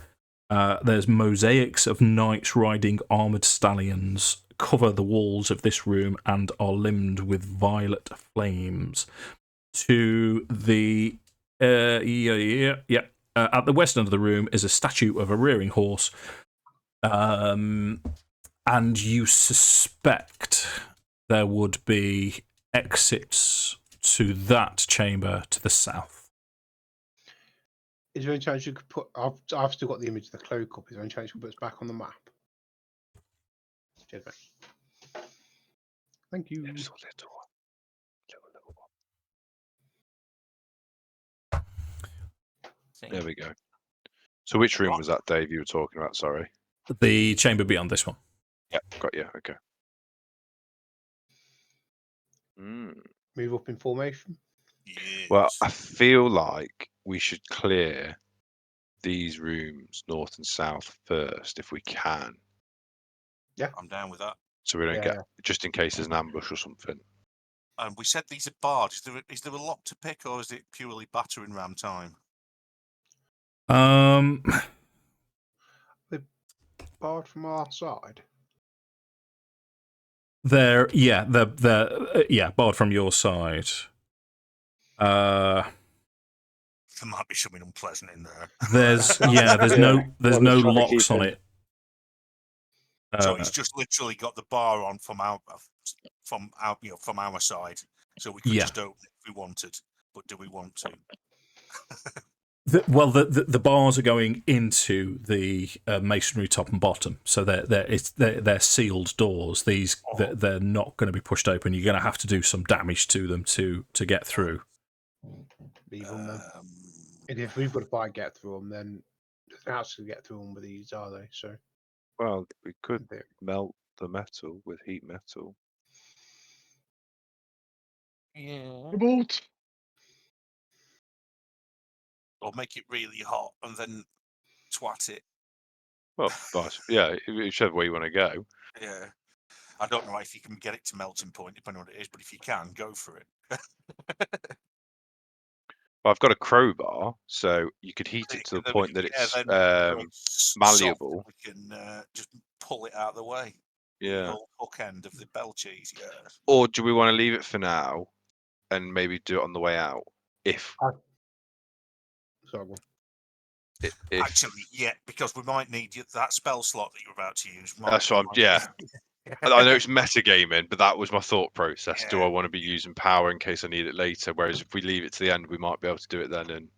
There's mosaics of knights riding armoured stallions cover the walls of this room and are limned with violet flames. To the at the west end of the room is a statue of a rearing horse, and you suspect there would be exits to that chamber to the south. Is there any chance you could put? I've still got the image of the cloak up. Is there any chance you could put us back on the map? Cheers, mate. Thank you. There we go. So which room was that, Dave, you were talking about? Sorry. The chamber beyond this one. Yeah, got you. Okay. Move up in formation. Yes. Well, I feel like we should clear these rooms north and south first if we can. Yeah, I'm down with that. So we don't get, just in case there's an ambush or something. And we said these are barred. Is there a lot to pick, or is it purely battering ram time? They're barred from our side. They're barred from your side. There might be something unpleasant in there. There's no locks on it. So he's just literally got the bar on from our side, so we could just open it if we wanted. But do we want to? The bars are going into the masonry top and bottom, so they're sealed doors. They're not going to be pushed open. You're going to have to do some damage to them to get through. Leave them then. And if we've got to fight get through them, then there's no actually get through them with these, are they? So. Well, we could melt the metal with heat metal. Yeah. Bolt. Or make it really hot and then twat it. Well, whichever way you want to go. Yeah. I don't know if you can get it to melting point, depending on what it is, but if you can, go for it. Well, I've got a crowbar, so you could heat it to the point that it's malleable. We can just pull it out of the way. Yeah. The old hook end of the bell cheese, yes. Or do we want to leave it for now and maybe do it on the way out? If Actually, yeah, because we might need that spell slot that you're about to use. That's what I know it's metagaming, but that was my thought process. Do I want to be using power in case I need it later? Whereas if we leave it to the end, we might be able to do it then. And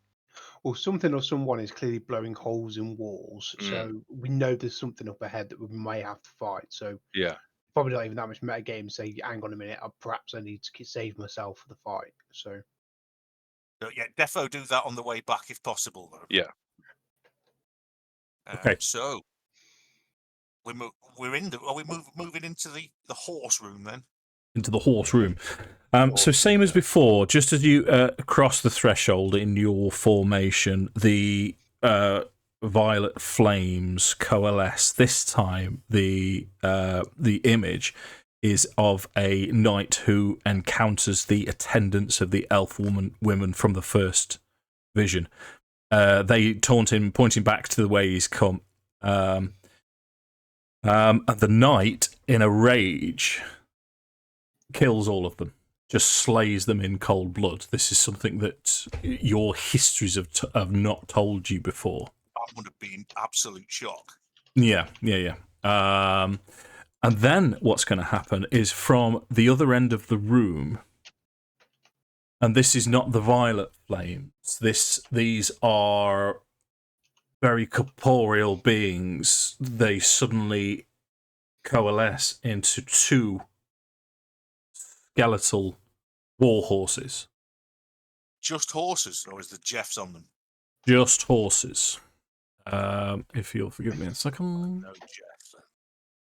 Well, something or someone is clearly blowing holes in walls, so we know there's something up ahead that we may have to fight. So yeah, probably not even that much metagame. Say, hang on a minute, perhaps I need to save myself for the fight. So yeah, defo do that on the way back if possible, though. Yeah. Okay. So we're in the. Are we moving into the horse room then? Into the horse room. So same as before, just as you cross the threshold in your formation, the violet flames coalesce. This time, the image is of a knight who encounters the attendants of the elf women from the first vision. They taunt him, pointing back to the way he's come. And the knight, in a rage, kills all of them, just slays them in cold blood. This is something that your histories have not told you before. That would have been absolute shock. Yeah. And then what's going to happen is from the other end of the room, and this is not the violet flames. These are very corporeal beings. They suddenly coalesce into two skeletal war horses. Just horses, or is the Jeffs on them? Just horses. If you'll forgive me a second. No Jeffs.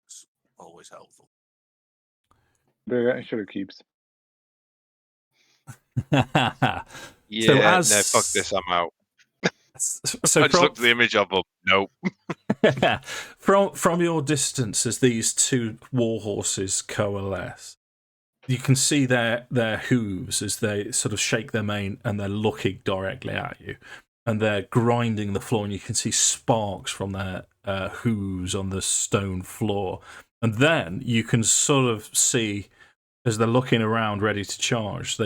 It's always helpful. They're Shadow Cubes. yeah. No, fuck this. I'm out. So I just looked at the image of them. Nope. From your distance, as these two war horses coalesce, you can see their hooves as they sort of shake their mane and they're looking directly at you. And they're grinding the floor, and you can see sparks from their hooves on the stone floor. And then you can sort of see, as they're looking around ready to charge,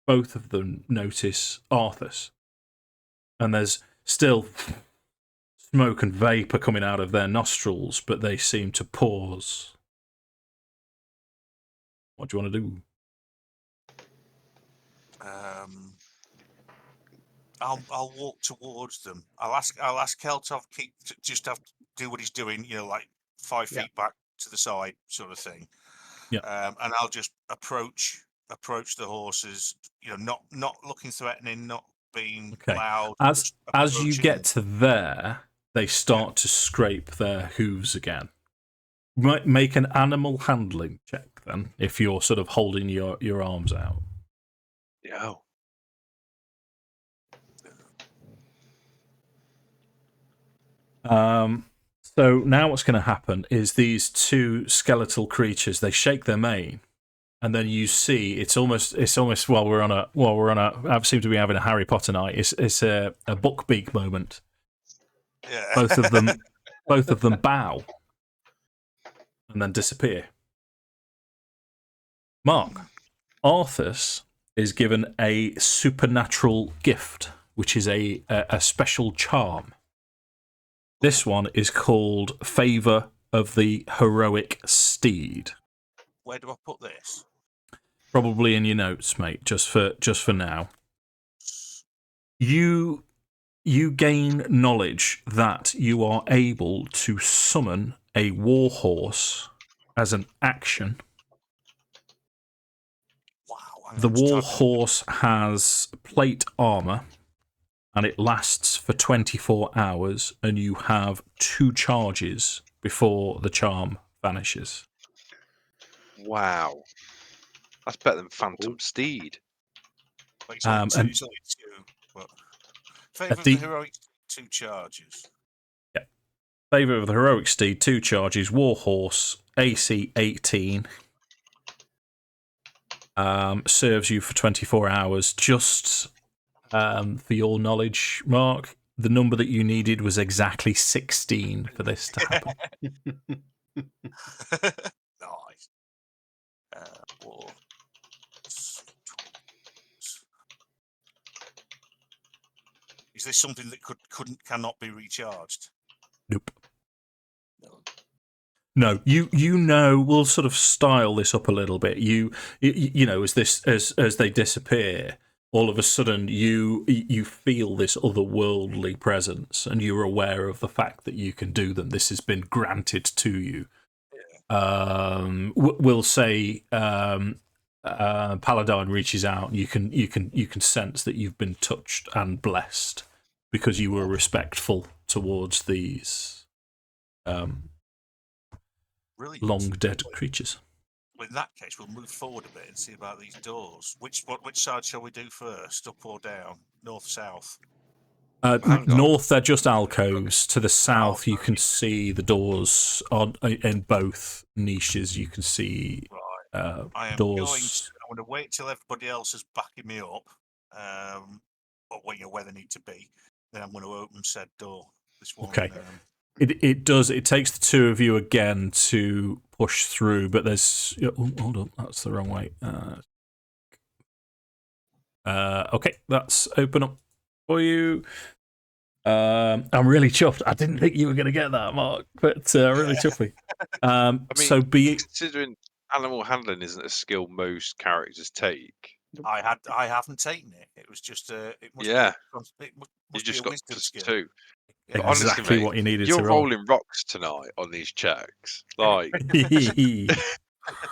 both of them notice Arthas. And there's still smoke and vapour coming out of their nostrils, but they seem to pause. What do you want to do? I'll walk towards them. I'll ask Kel to just have to do what he's doing. You know, like 5 feet back to the side, sort of thing. Yeah. And I'll just approach the horses. You know, not looking threatening, not being loud. As you get to there, they start to scrape their hooves again. Make an animal handling check then, if you're sort of holding your arms out. Yeah. So now what's going to happen is these two skeletal creatures, they shake their mane, and then you see it's almost while we're on I seem to be having a Harry Potter night. It's a Buckbeak moment. Yeah. Both of them bow and then disappear. Mark, Arthas is given a supernatural gift, which is a special charm. This one is called Favour of the Heroic Steed. Where do I put this? Probably in your notes, mate, just for now. You gain knowledge that you are able to summon a warhorse as an action. Wow. The warhorse has plate armour, and it lasts for 24 hours, and you have 2 charges before the charm vanishes. Wow. That's better than Phantom Steed. It's only two. Favour of the Heroic, 2 charges. Yeah. Favour of the Heroic Steed, 2 charges, Warhorse, AC 18. Serves you for 24 hours. Just for your knowledge, Mark, the number that you needed was exactly 16 for this to happen. Nice. War. Is this something that cannot be recharged? Nope. No. No, you know, we'll sort of style this up a little bit. You know, as they disappear, all of a sudden you feel this otherworldly presence, and you're aware of the fact that you can do them. This has been granted to you. We'll say Paladin reaches out, and you can sense that you've been touched and blessed because you were respectful towards these Really long dead creatures. Well, in that case, we'll move forward a bit and see about these doors. Which side shall we do first, up or down? North, south? North, they're just alcoves. To the south, you can see the doors in both niches. You can see doors. I'm going to wait till everybody else is backing me up, or where they need to be. Then I'm going to open said door. This one. Okay. It does. It takes the 2 of you again to push through, but there's. Hold on, that's the wrong way. Okay, that's open up for you. I'm really chuffed. I didn't think you were going to get that, Mark, but really chuffy. So considering animal handling isn't a skill most characters take. I haven't taken it. It was just it must yeah. It must You just be a got skill. 2. Yeah. Exactly honestly, mate, what you needed you're to roll. rolling rocks tonight on these checks. Like,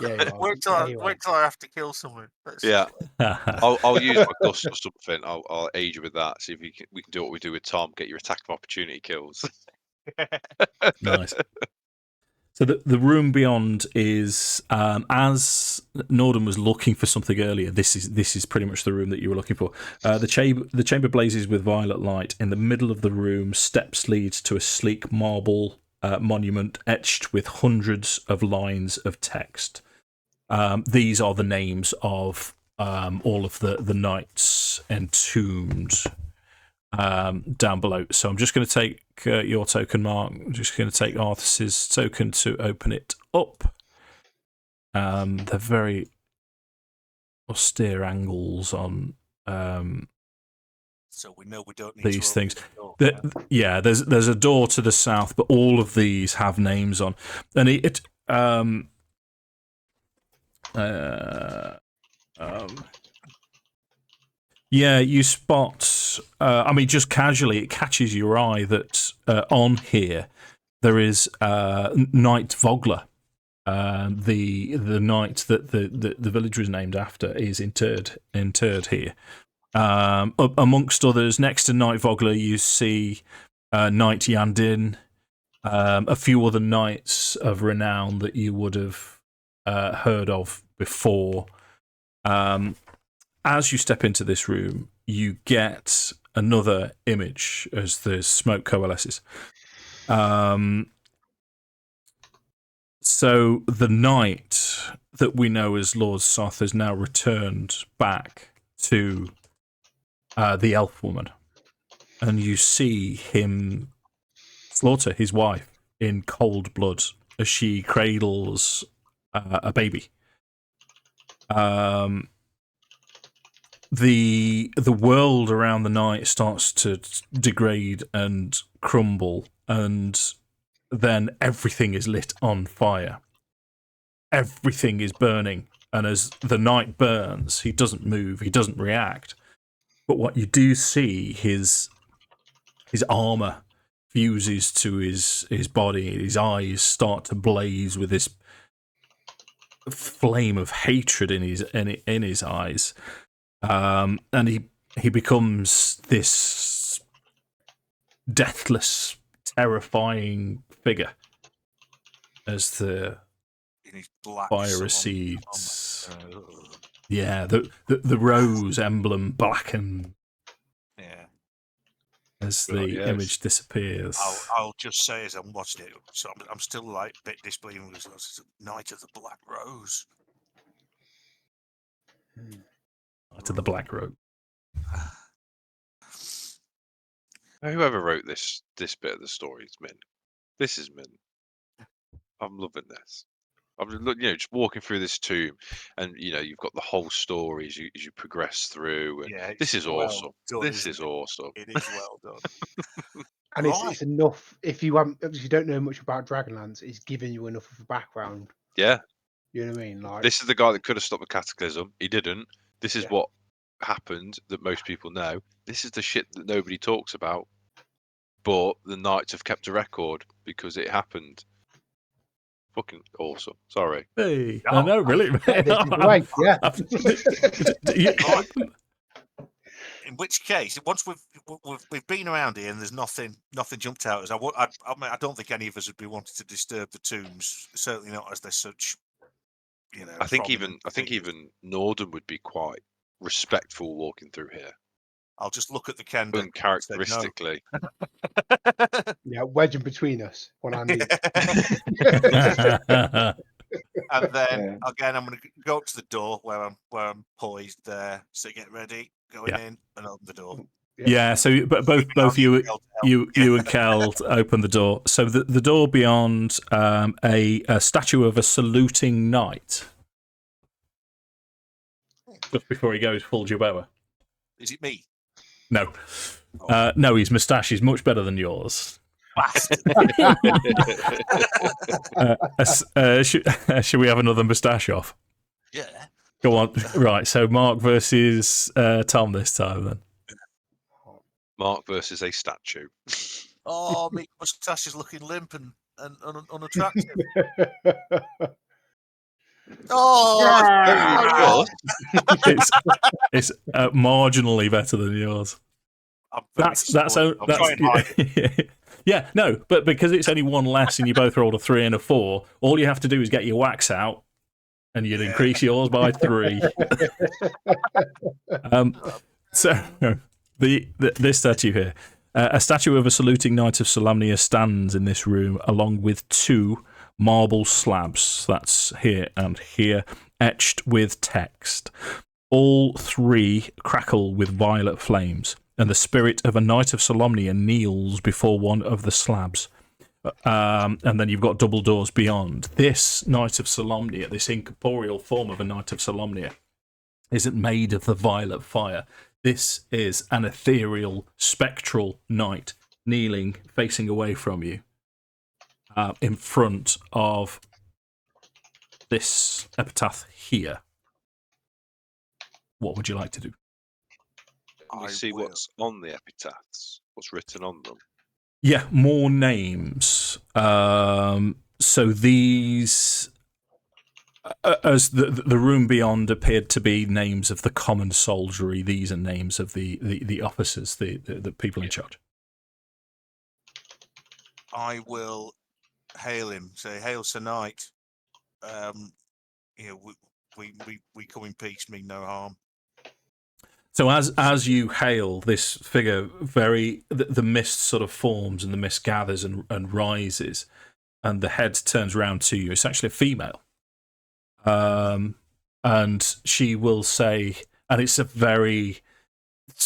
Yeah, wait till I have to kill someone. yeah. I'll use my gust or something. I'll aid you with that. See if we can do what we do with Tom. Get your attack of opportunity kills. Nice. So the room beyond is as Nordan was looking for something earlier. This is pretty much the room that you were looking for. The chamber blazes with violet light. In the middle of the room, steps lead to a sleek marble monument etched with hundreds of lines of text. These are the names of all of the knights entombed down below. So I'm just going to take your token, Mark. I'm just going to take Arthas's token to open it up. They're very austere angles on so we know we don't need these to things. open the door. Yeah, there's a door to the south, but all of these have names on, and yeah, you spot. Just casually, it catches your eye that on here there is Knight Vogler, the knight that the village was named after, is interred here. Amongst others, next to Knight Vogler, you see Knight Yandin, a few other knights of renown that you would have heard of before. As you step into this room, you get another image as the smoke coalesces. So the knight that we know as Lord Soth has now returned back to the elf woman, and you see him slaughter his wife in cold blood as she cradles a baby. The world around the night starts to degrade and crumble, and then everything is lit on fire. Everything is burning, and as the night burns, he doesn't move, he doesn't react. But what you do see, his armor fuses to his body, his eyes start to blaze with this flame of hatred in his eyes. And he becomes this deathless, terrifying figure as the fire recedes. Yeah, the rose emblem blackened. Yeah. as God, the yes. image disappears. I'll just say as I'm watching it, so I'm still like a bit disbelieving because it's Knight of the Black Rose. To the Black Robe. Whoever wrote this bit of the story is mint. This is mint. I'm loving this. I'm just walking through this tomb, and you've got the whole story as you progress through, and Yeah, this is well awesome. done, This isn't is it? awesome. It is well done. And Right. it's enough if you don't know much about Dragonlance. It's giving you enough of a background. Yeah, You know what I mean? Like this is the guy that could have stopped the cataclysm. He didn't. This is Yeah. what happened that most people know. This is the shit that nobody talks about, but the Knights have kept a record because it happened. Fucking awesome. Sorry. Hey, Oh, no, really. yeah, this is the way. Yeah. Yeah. In which case, once we've been around here and there's nothing jumped out at us, I don't think any of us would be wanting to disturb the tombs. Certainly not as they're such, I think prominent figures. even Nordan would be quite respectful walking through here. I'll just look at the Kender. Uncharacteristically. Yeah, wedging between us, one hand each. And then Yeah. again, I'm going to go up to the door where I'm poised there. So get ready, going in and open the door. Yeah, so but both you and Kel open the door. So the door beyond a statue of a saluting knight. Just before he goes full Jubboa. Is it me? No. No, his moustache is much better than yours. Should we have another moustache off? Yeah. Go on. Right, so Mark versus Tom this time then. Mark versus a statue. Oh, my moustache is looking limp and unattractive. Oh, It's marginally better than yours. That's yeah, no, but because it's only one less and you both rolled a 3 and a 4, all you have to do is get your wax out and you'd increase yours by 3. So this statue here, a statue of a saluting knight of Solamnia stands in this room along with 2 marble slabs, that's here and here, etched with text. All 3 crackle with violet flames, and the spirit of a knight of Solamnia kneels before one of the slabs. And then you've got double doors beyond. This knight of Solamnia, this incorporeal form of a knight of Solamnia, isn't made of the violet fire. This is an ethereal, spectral knight kneeling, facing away from you, in front of this epitaph here. What would you like to do? Can we see what's on the epitaphs? What's written on them? Yeah, more names. So these, as the room beyond appeared to be names of the common soldiery, these are names of the officers, the people in charge. I will hail him. Say, "Hail, Sir Knight. We come in peace, mean no harm." So as you hail this figure, the mist sort of forms and the mist gathers and rises, and the head turns round to you. It's actually a female, and she will say, and it's a very,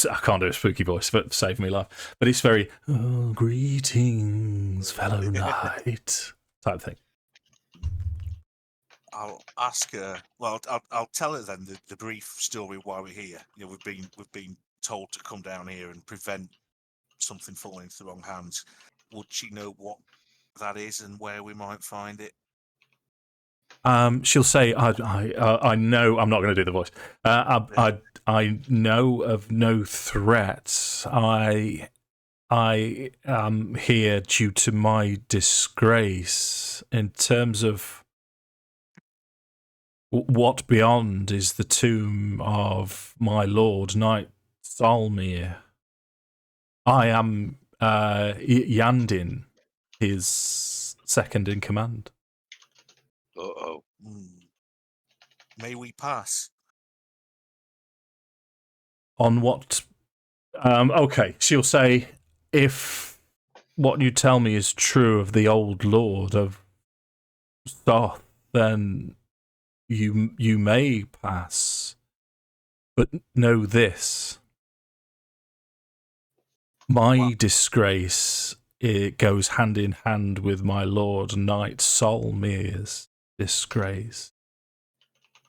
I can't do a spooky voice, but save me life. But it's very, oh, greetings, fellow knight, type thing. I'll ask her. Well, I'll tell her then the brief story why we're here. We've been told to come down here and prevent something falling into the wrong hands. Would she know what that is and where we might find it? She'll say, I know. I'm not going to do the voice. I know of no threats. I am here due to my disgrace. In terms of what beyond is the tomb of my lord, Knight Salmir. I am Yandin, his second in command. Uh-oh. May we pass? On what? Okay, she'll say, if what you tell me is true of the old lord of Soth, then you may pass. But know this. My disgrace, it goes hand in hand with my lord Knight Solmir's disgrace.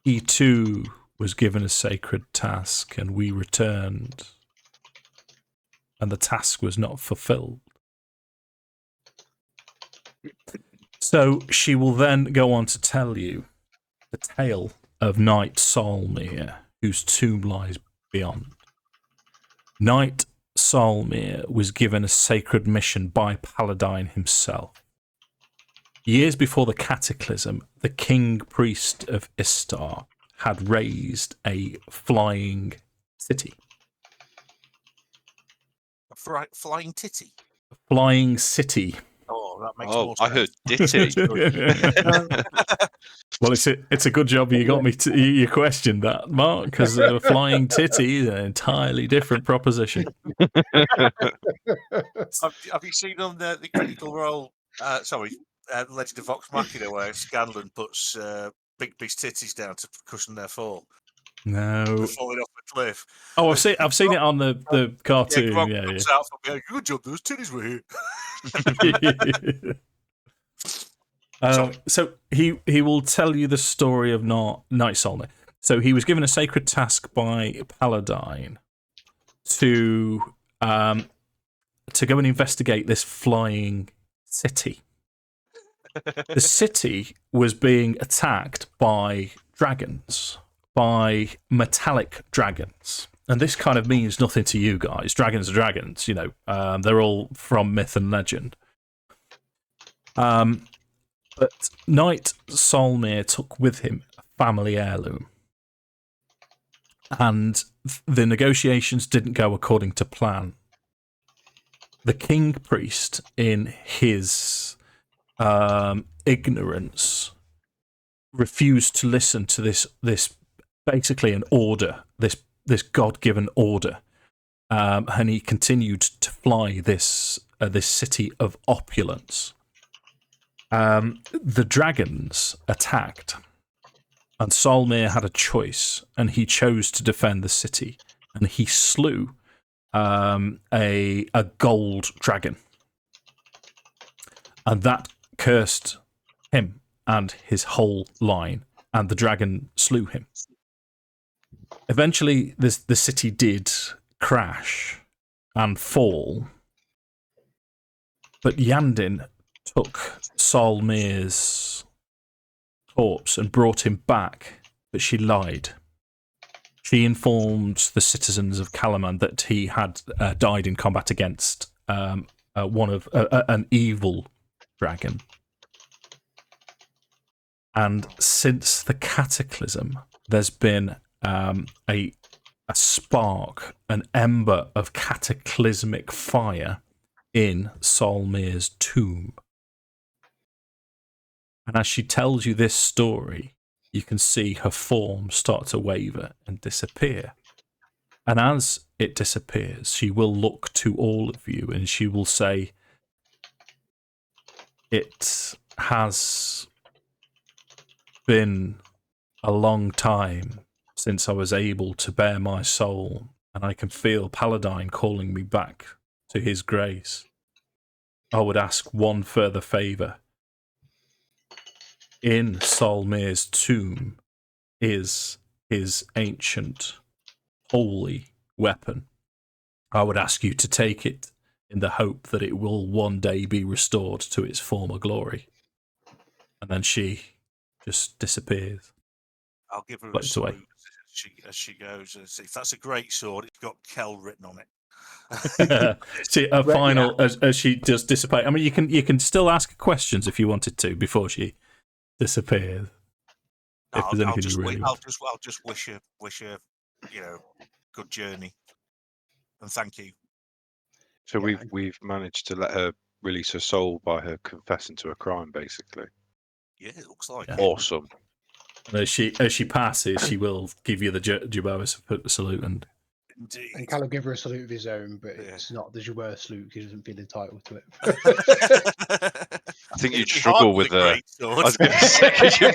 He too was given a sacred task, and we returned, and the task was not fulfilled. So she will then go on to tell you the tale of Knight Solmir, whose tomb lies beyond. Knight Solmir was given a sacred mission by Paladin himself. Years before the Cataclysm, the king priest of Istar had raised a flying city. A flying titty. A flying city. Oh, that makes more sense. I heard ditty. Well, it's a good job you got me you questioned that, Mark, because a flying titty is an entirely different proposition. Have you seen on the Critical Role? Legend of Vox Machina, where Scanlan puts Bigby's titties down to cushion their fall. No. They're falling off a cliff. Oh, I've seen it on the cartoon. Yeah, comes out from behind, good job, those titties were here. So he will tell you the story of Knight Solmir. So he was given a sacred task by Paladin to go and investigate this flying city. The city was being attacked by dragons, by metallic dragons. And this kind of means nothing to you guys. Dragons are dragons, you know. They're all from myth and legend. But Knight Solmir took with him a family heirloom. And the negotiations didn't go according to plan. The king priest, in his ignorance, refused to listen to this basically an order, this God-given order, and he continued to fly this city of opulence. The dragons attacked, and Solmir had a choice, and he chose to defend the city, and he slew a gold dragon, and that cursed him and his whole line, and the dragon slew him. Eventually, the city did crash and fall, but Yandin took Solmir's corpse and brought him back, but she lied. She informed the citizens of Calaman that he had died in combat against an evil dragon. And since the Cataclysm, there's been a spark, an ember of cataclysmic fire in Solmir's tomb. And as she tells you this story, you can see her form start to waver and disappear. And as it disappears, she will look to all of you and she will say, "It has been a long time since I was able to bear my soul, and I can feel Paladin calling me back to his grace. I would ask one further favour. In Solmir's tomb is his ancient, holy weapon. I would ask you to take it in the hope that it will one day be restored to its former glory." And then she just disappears. I'll give her a Floats away. salute as she goes. If that's a great sword, it's got Kel written on it. See, a final as she just dissipates. I mean, you can still ask questions if you wanted to before she disappears. No, If there's anything you really want. I'll just wish her, good journey, and thank you. So we've managed to let her release her soul by her confessing to a crime, basically. Yeah, it looks like it. Awesome. And as she passes, she will give you the Jabbaris salute and Indeed. And Cal will give her a salute of his own, but Yeah. it's not the Joueur salute. He doesn't feel entitled to it. I think It'd you'd be struggle hard with a a. great I sword. was going to say, could you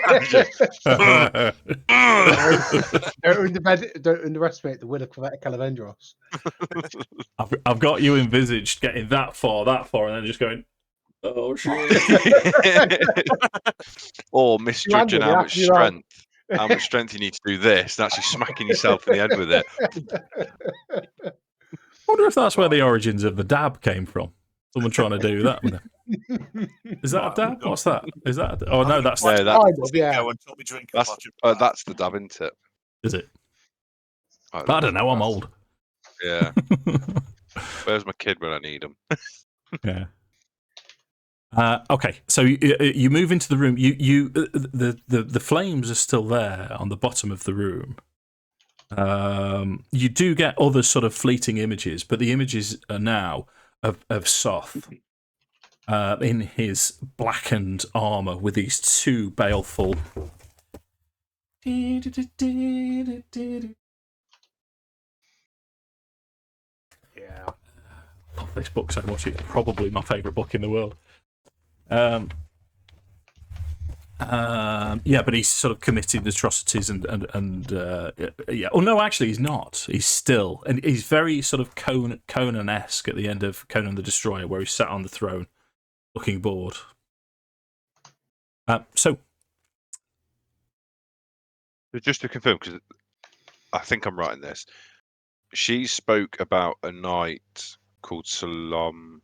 imagine? Don't underestimate the will of Kelevendros. I've got you envisaged getting that far, and then just going, oh shit. Or misjudging Landon, how much strength you need to do this, and actually smacking yourself in the head with it. I wonder if that's where the origins of the dab came from. Someone trying to do that with him. Is that a dab? What's that? Is that? Oh no, that's No, yeah. Go and tell me drink a That's the dab, isn't it? Is it? But I don't know. I'm old. Yeah. Where's my kid when I need him? Yeah. Okay, so you move into the room. The flames are still there on the bottom of the room. You do get other sort of fleeting images, but the images are now of Soth in his blackened armor with these two baleful. Yeah. I love this book so much. It's probably my favourite book in the world. Yeah, but he's sort of committed atrocities and yeah. Oh no, actually, he's not. He's still, and he's very sort of Conan-esque at the end of Conan the Destroyer, where he's sat on the throne, looking bored. So, just to confirm, because I think I'm right in this, she spoke about a knight called Solamnia.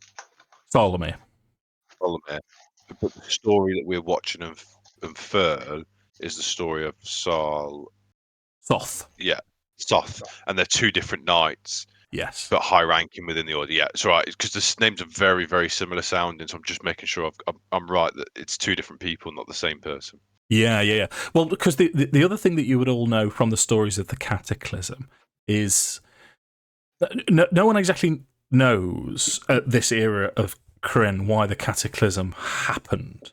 But the story that we're watching unfurl is the story of Soth. Yeah, Soth, and they're two different knights. Yes, but high ranking within the order. Yeah, it's right because the names are very, very similar sounding. So I'm just making sure I'm right that it's two different people, not the same person. Yeah. Well, because the other thing that you would all know from the stories of the Cataclysm is that no one exactly knows at this era of Kryn why the Cataclysm happened.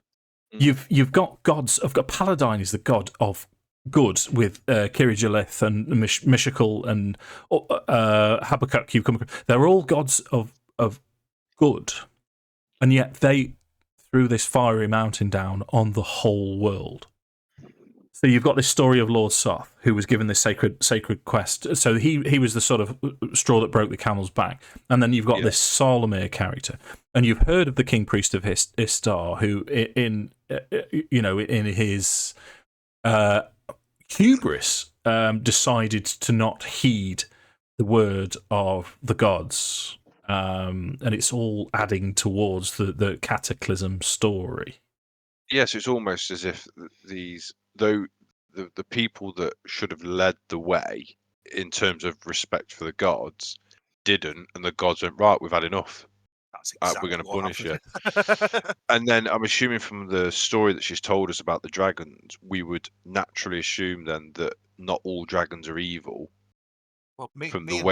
You've got gods. I've got Paladin is the god of good with Kirijalith and Mishakal and Habakkuk. They're all gods of good, and yet they threw this fiery mountain down on the whole world. So you've got this story of Lord Soth, who was given this sacred quest. So he was the sort of straw that broke the camel's back. And then you've got this Solamnia character, and you've heard of the King Priest of Istar, who in his hubris decided to not heed the word of the gods, and it's all adding towards the Cataclysm story. Yes, it's almost as if the people that should have led the way in terms of respect for the gods didn't, and the gods went, right, we've had enough. That's exactly we're going to what punish you. happened. And then I'm assuming from the story that she's told us about the dragons, we would naturally assume then that not all dragons are evil. Well, From the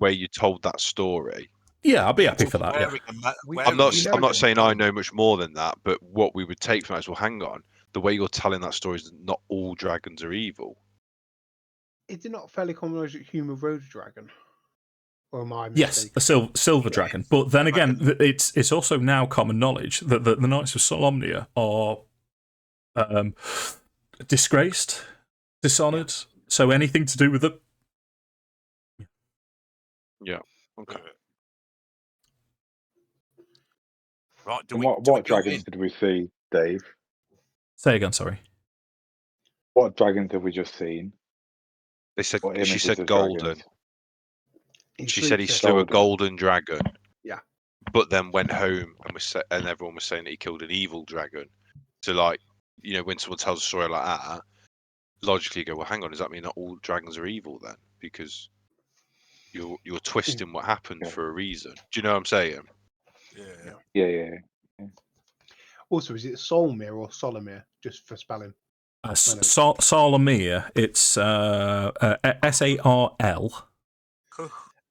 way you told that story. Yeah, I'll be happy for that. I'm not saying I know much more than that, but what we would take from that is, well, hang on, the way you're telling that story is that not all dragons are evil. Is it not fairly common knowledge that human rode a dragon? Or am I mistaken? Yes, a silver dragon. But then again, it's also now common knowledge that the Knights of Solamnia are disgraced, dishonoured. So anything to do with them. Yeah. Okay. Right. What dragons did we see, Dave? Say again, sorry. What dragons have we just seen? She said golden. Dragons? She said he slew a golden dragon. Yeah. But then went home and everyone was saying that he killed an evil dragon. So, like, when someone tells a story like that, logically you go, well, hang on, does that mean that all dragons are evil then? Because you're twisting what happened for a reason. Do you know what I'm saying? Yeah. Also, is it Solmir or Solamir, just for spelling? Solamia, it's SARL.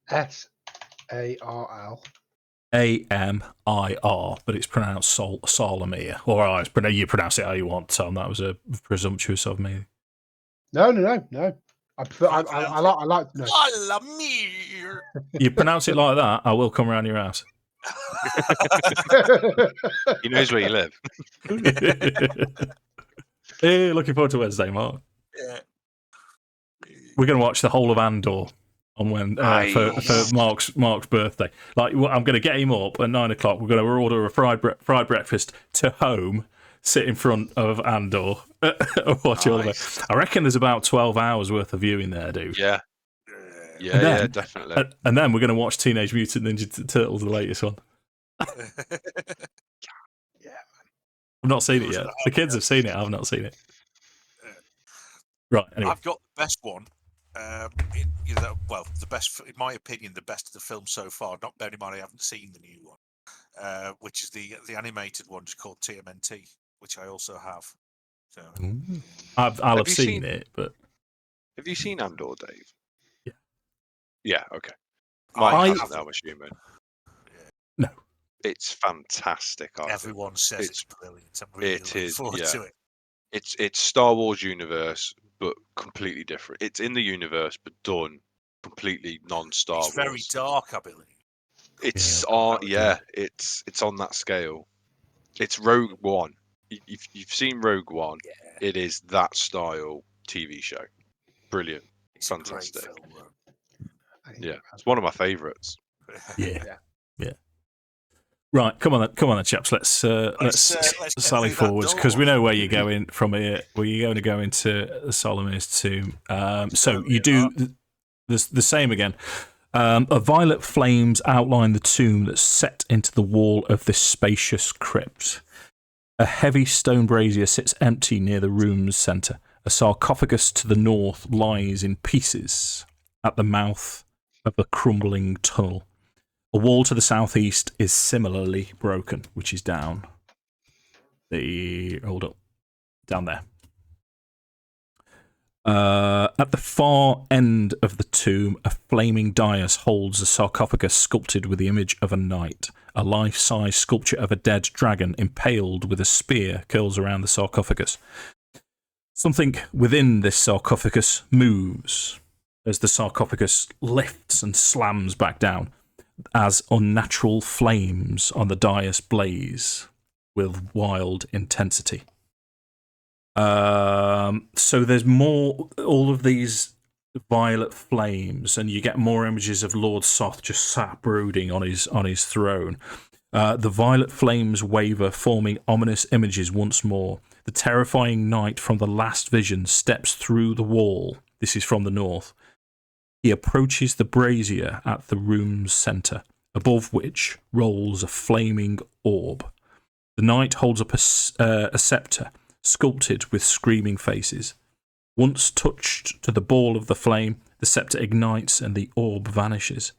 SARL. AMIR, but it's pronounced Solamia. Or you pronounce it how you want, Tom. That was a presumptuous of me. No. I prefer. I like to know. Solamnia. You pronounce it like that, I will come around your house. He knows where you live. Hey, looking forward to Wednesday, Mark. Yeah. We're going to watch the whole of Andor on when for Mark's birthday. Like, I'm going to get him up at 9 o'clock. We're going to order a fried breakfast to home, sit in front of Andor, watch all of it. I reckon there's about 12 hours worth of viewing there, dude. Yeah. And then, Yeah, definitely. And then we're going to watch Teenage Mutant Ninja Turtles, the latest one. I've not seen it yet. The kids have seen it. I've not seen it. Right. Anyway, I've got the best one. The best, in my opinion, the best of the film so far. Not bearing in mind I haven't seen the new one, which is the animated one, just called TMNT, which I also have. So I'll have seen it, but have you seen Andor, Dave? Yeah. Yeah. Okay. I Mike hasn't, I'm assuming. No. It's fantastic. Everyone says it's brilliant. I'm really looking forward to it. It's Star Wars universe, but completely different. It's in the universe, but done completely non-Star Wars. It's very dark, I believe. It's it's on that scale. It's Rogue One. If you've seen Rogue One, it is that style TV show. Brilliant, it's fantastic. A great film, yeah, it's one of my favourites. Yeah. Right, come on, then, chaps. Let's sally forwards because we know where you're going from here. Where you're going to go into Solomon's tomb. So you do the same again. A violet flames outline the tomb that's set into the wall of this spacious crypt. A heavy stone brazier sits empty near the room's centre. A sarcophagus to the north lies in pieces at the mouth of the crumbling tunnel. A wall to the southeast is similarly broken, which is down down there. At the far end of the tomb, a flaming dais holds a sarcophagus sculpted with the image of a knight. A life-size sculpture of a dead dragon impaled with a spear curls around the sarcophagus. Something within this sarcophagus moves as the sarcophagus lifts and slams back down, as unnatural flames on the dais blaze with wild intensity. So there's all of these violet flames, and you get more images of Lord Soth just sat brooding on his throne. The violet flames waver, forming ominous images once more. The terrifying knight from the last vision steps through the wall. This is from the north. He approaches the brazier at the room's centre, above which rolls a flaming orb. The knight holds up a sceptre, sculpted with screaming faces. Once touched to the ball of the flame, the sceptre ignites and the orb vanishes.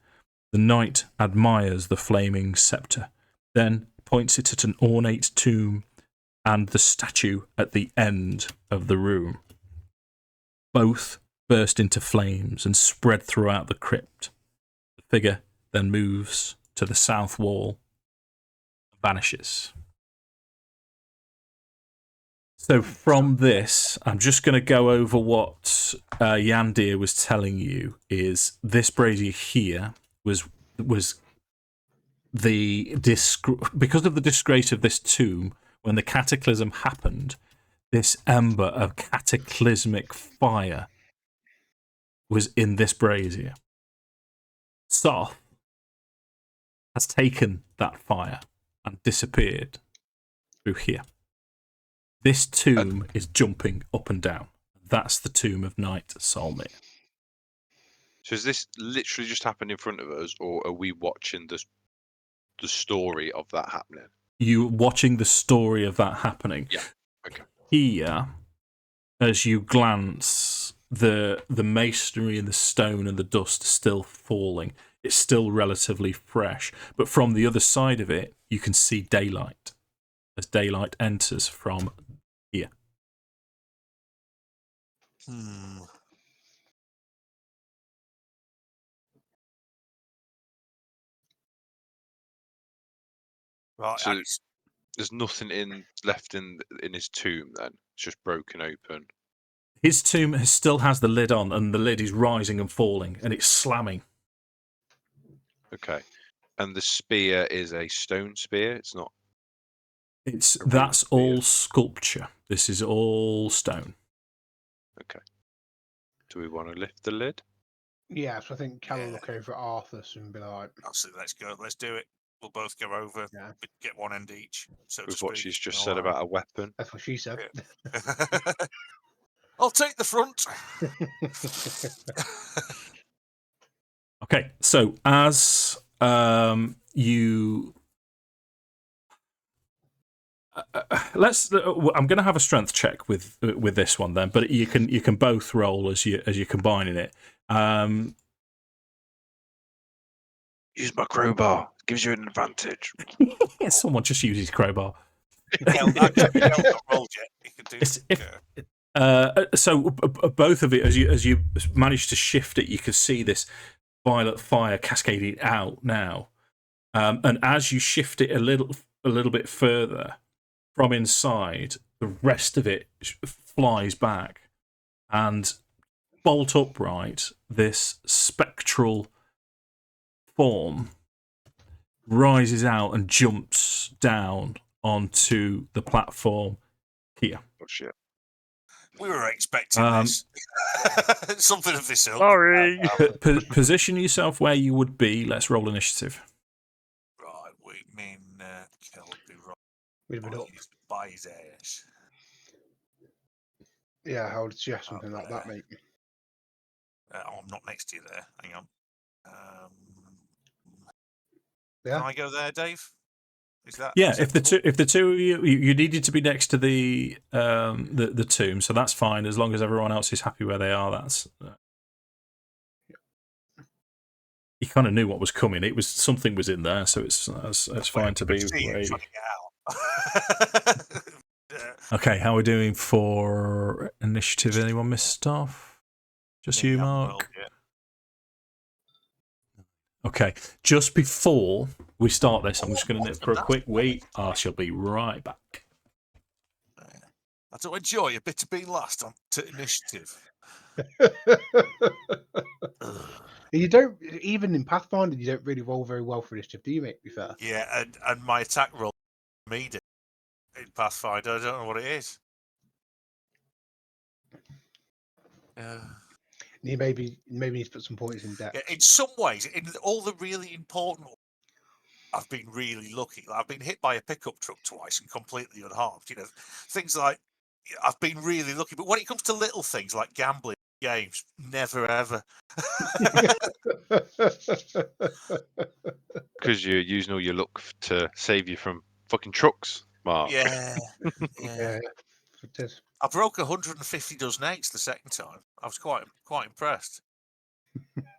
The knight admires the flaming sceptre, then points it at an ornate tomb and the statue at the end of the room. Both burst into flames and spread throughout the crypt. The figure then moves to the south wall and vanishes. So from this, I'm just going to go over what Yandir was telling you. Is this brazier here was the because of the disgrace of this tomb, when the cataclysm happened, this ember of cataclysmic fire was in this brazier. Soth has taken that fire and disappeared through here. This tomb is jumping up and down. That's the tomb of Knight Solamnia. So has this literally just happened in front of us, or are we watching the story of that happening? You watching the story of that happening. Yeah. Okay. Here, as you glance, the masonry and the stone and the dust are still falling. It's still relatively fresh. But from the other side of it, you can see daylight. As daylight enters from here. Right. So there's nothing left in his tomb then. It's just broken open. His tomb still has the lid on, and the lid is rising and falling, and it's slamming. Okay. And the spear is a stone spear. It's not. That's spear. all sculpture. This is all stone. Okay. Do we want to lift the lid? Yeah, so I think Cal will Yeah. look over at Arthas and be like, I'll say, let's go. Let's do it. We'll both go over. Yeah. Get one end each. So With to what speak. she's just All said right. about a weapon. that's what she said. I'll take the front. Okay, so as you I'm going to have a strength check with this one then, but you can both roll as you're combining it. Use my crowbar. Gives you an advantage. Someone just uses crowbar. Kel not rolled yet. You can do. So both of it, as you manage to shift it, you can see this violet fire cascading out now, and as you shift it a little bit further from inside, the rest of it flies back, and bolt upright, this spectral form rises out and jumps down onto the platform here. Oh shit. We were expecting this. Something of this ilk. Sorry. Position yourself where you would be. Let's roll initiative. Right, we mean Kel would be right. We'd have been up. By his ass. Yeah, I would suggest something like that, mate. I'm not next to you there. Hang on. Yeah. Can I go there, Dave? Is that If the two of you needed to be next to the tomb, so that's fine as long as everyone else is happy where they are. That's he kind of knew what was coming. It was something was in there, so it's fine to be. Okay, how are we doing for initiative? Anyone missed off? Just you, Mark. Okay, just before we start this, I'm just going to nip for a quick wait. I shall be right back. I do enjoy a bit of being last on to initiative. You don't, even in Pathfinder, you don't really roll very well for initiative, do you, mate? To be fair. Yeah, and my attack roll me did in Pathfinder. I don't know what it is. You maybe need to put some points in deck. Yeah, in some ways, in all the really important ones, I've been really lucky. Like, I've been hit by a pickup truck twice and completely unharmed. You know, things like I've been really lucky. But when it comes to little things like gambling games, never ever. Because you're using all your luck to save you from fucking trucks, Mark. Yeah. It is. I broke 150 dozen eggs the second time. I was quite impressed.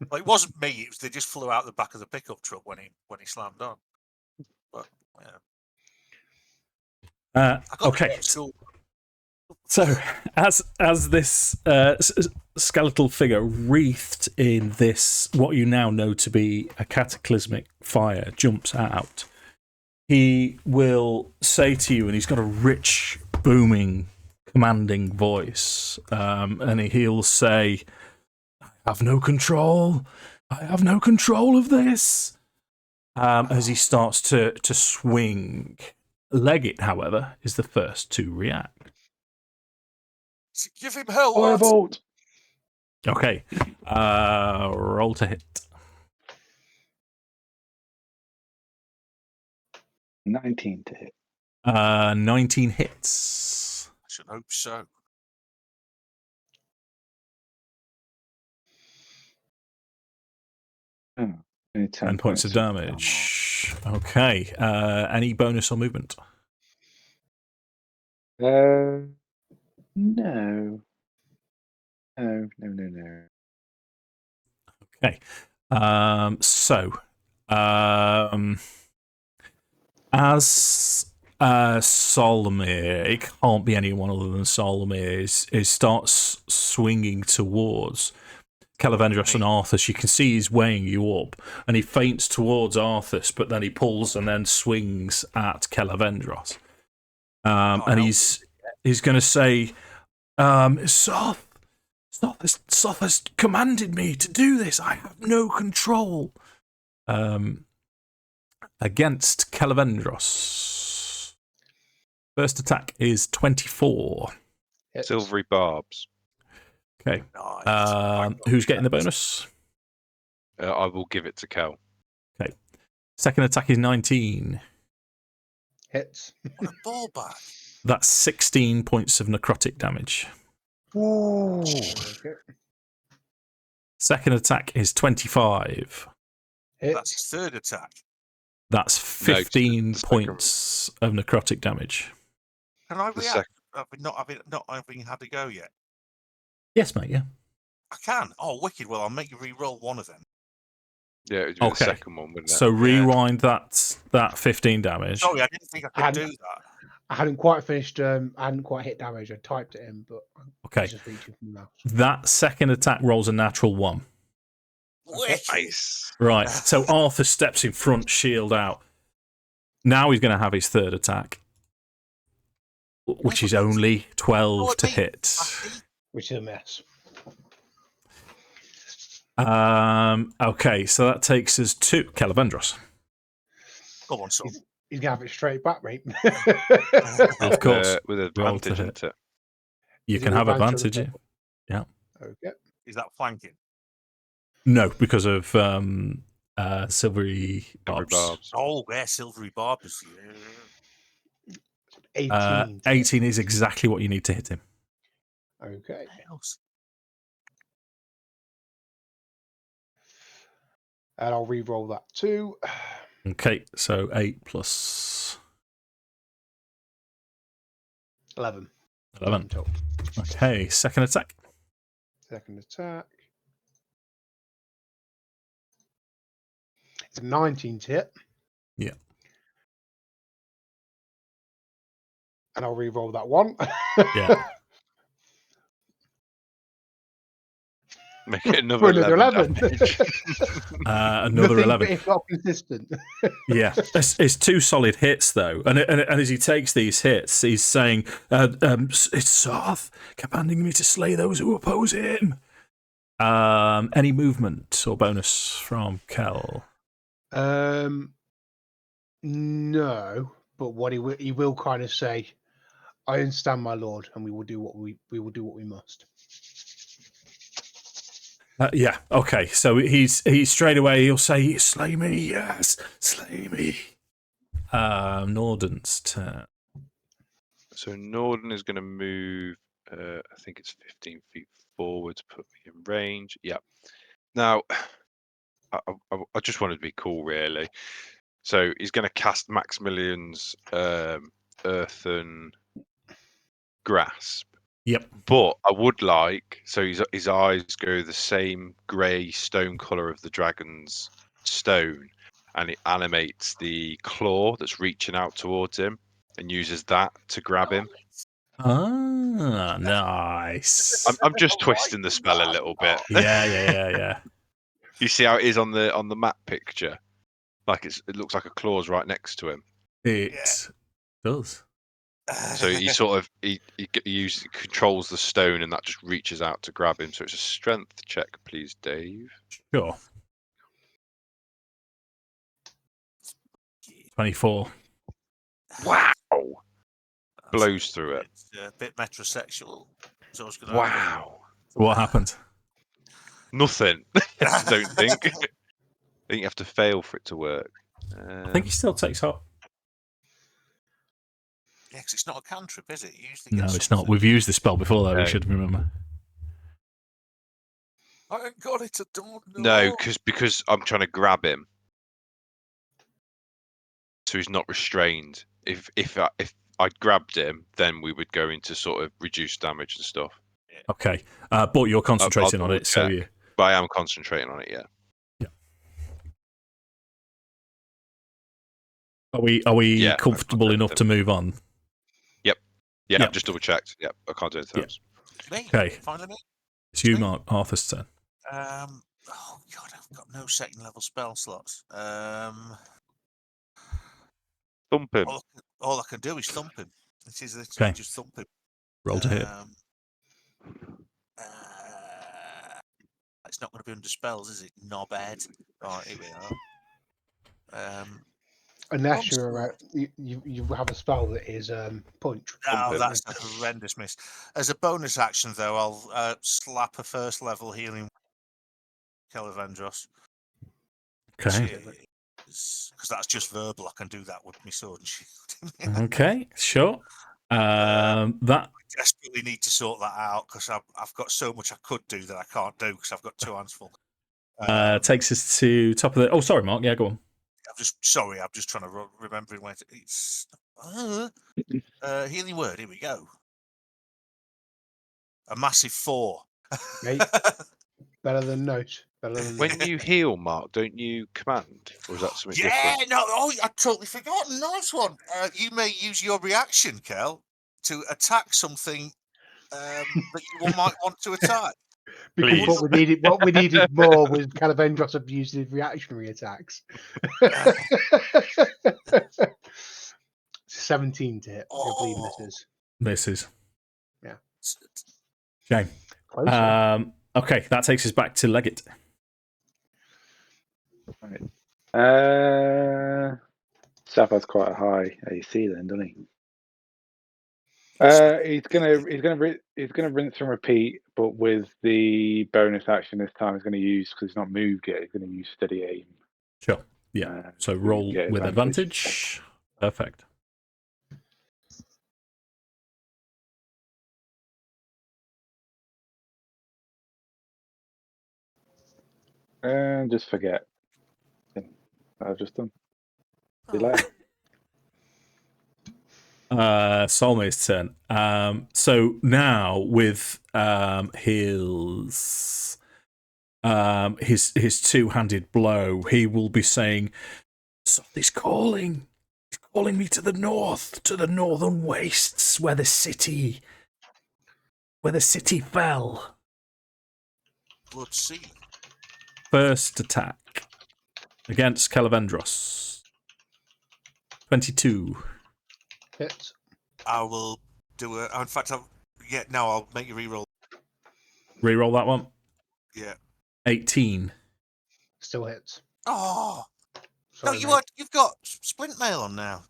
Well, it wasn't me. It was, they just flew out the back of the pickup truck when he slammed on. But yeah. Okay. So as this skeletal figure wreathed in this, what you now know to be a cataclysmic fire, jumps out, he will say to you, and he's got a rich, booming, commanding voice, and he'll say, "I have no control. I have no control of this." As he starts to swing. Leggit, however, is the first to react. Give him hell. Firebolt. Okay, roll to hit. 19 to hit. 19 hits. I should hope so. Oh, only 10 points of damage. Okay, any bonus or movement? No. No. Okay, as Solamnia, it can't be anyone other than Solamnia, is starts swinging towards Kelevendros and Arthas. You can see he's weighing you up, and he feints towards Arthas, but then he pulls and then swings at Kelevendros. And he's going to say, "Soth, Soth has commanded me to do this. I have no control. Against Kelevendros. First attack is 24. Hits. Silvery barbs. Okay. Nice. Who's getting the bonus? I will give it to Kel. Okay. Second attack is 19. Hits. What a ball back. That's 16 points of necrotic damage. Ooh. Okay. Second attack is 25. Hits. That's his third attack. That's No, 15 the second- points of necrotic damage. Can I The react? Not having had a go yet. Yes, mate, yeah. I can. Oh, wicked. Well, I'll make you re-roll one of them. Yeah, it would be Okay. the second one, wouldn't it? So rewind that 15 damage. Sorry, I didn't think I could do that. I hadn't quite finished. I hadn't quite hit damage. I typed it in, but Okay. I was just reaching from the mouse. That second attack rolls a natural 1. Wicked. Nice. Right. So Arthur steps in front, shield out. Now he's going to have his third attack, which is only 12 to hit. Which is a mess. Okay, so that takes us to Kelevendros. Go on, son. He's gonna have it straight back, mate. Of course. With Roll to advantage, hit. isn't it? You Is can it have advantage advantage. on Yeah. Okay. Is that flanking? No, because of silvery barbs. Barbs. Oh, yeah, silvery barbers. 18. 18 is exactly what you need to hit him. Okay. And I'll re-roll that too. Okay, so 8 plus 11. 11. Total. Okay, second attack. Second attack. It's a 19 to hit. Yeah. And I'll re-roll that one. Yeah. Make it For another another 11. damage. Another Nothing 11. But if not consistent. Yeah, it's 2 solid hits though, and as he takes these hits, he's saying, "It's Soth commanding me to slay those who oppose him." Any movement or bonus from Kel? No, but what he will kind of say, "I understand, my lord, and we will do what we will do what we must." Yeah. Okay. So he's straight away. He'll say, "Slay me, yes, slay me." Nordan's turn. So Nordan is going to move. I think it's 15 feet forward to put me in range. Yeah. Now, I just wanted to be cool, really. So he's going to cast Maximilian's Earthen Grasp. Yep. But I would like, so his eyes go the same grey stone colour of the dragon's stone, and it animates the claw that's reaching out towards him and uses that to grab him. Ah, nice. I'm just twisting the spell a little bit. Yeah. You see how it is on the map picture? Like it looks like a claw's right next to him. It does. So he sort of he controls the stone, and that just reaches out to grab him. So it's a strength check, please, Dave. Sure. 24. Wow! Blows through it. It's a bit metrosexual. So I was gonna Wow! What happened? Nothing. I don't think. I think you have to fail for it to work. I think he still takes hot. Yeah, because it's not a cantrip, is it? You usually No, get it's not. something. We've used the spell before, though. No. We should remember. I ain't got it. I don't know. No, because I'm trying to grab him, so he's not restrained. If I grabbed him, then we would go into sort of reduced damage and stuff. Okay, but you're concentrating on double it, so check. you. But I am concentrating on it. Yeah. Are we Yeah, comfortable I'm enough to move on? Yeah, Yep. I've just double checked. Yeah, I can't do anything Yeah. else. Me. Okay. Finally me. It's you, Mark. Arthur's turn. Oh god, I've got no second level spell slots. Thump him. All I can do is thump him. It is literally Okay. just thump him. Roll to hit. It's not going to be under spells, is it? Knobhead. Right, here we are. Unless you have a spell that is punch. Oh, Bit. that's a horrendous miss. As a bonus action, though, I'll slap a first level healing Kelevendros. Okay. Because that's just verbal. I can do that with my sword and shield. Okay, sure. That I desperately need to sort that out because I've got so much I could do that I can't do because I've got 2 hands full. takes us to top of the. Oh, sorry, Mark. Yeah, go on. I'm just trying to remember when it's healing word. Here we go. A massive 4. Mate, better than note. When you heal, Mark, don't you command, or is that something different? No. Oh, I totally forgot. Nice one. You may use your reaction, Kel, to attack something that you might want to attack. Because Please. what we needed more was Kelevendros abusing his reactionary attacks. 17 to hit. Your bleed misses. Misses. Yeah. Shame. Closer. Okay, that takes us back to Leggit. Right. Soth has quite a high AC then, doesn't he? He's gonna rinse and repeat, but with the bonus action this time, he's gonna use, because he's not moved yet. He's gonna use steady aim. Sure. Yeah. So roll get with advantage. Perfect. And just forget. I've just done. See you later. Solmey's turn. So now with his two-handed blow, he will be saying, "Soth is calling. He's calling me to the north, to the northern wastes, where the city fell." Let's see. First attack against Kelevendros. 22. Hits. I will do it. In fact, I'll make you reroll. Reroll that one. Yeah. 18. Still hits. Oh Sorry, no, you've got splint mail on now.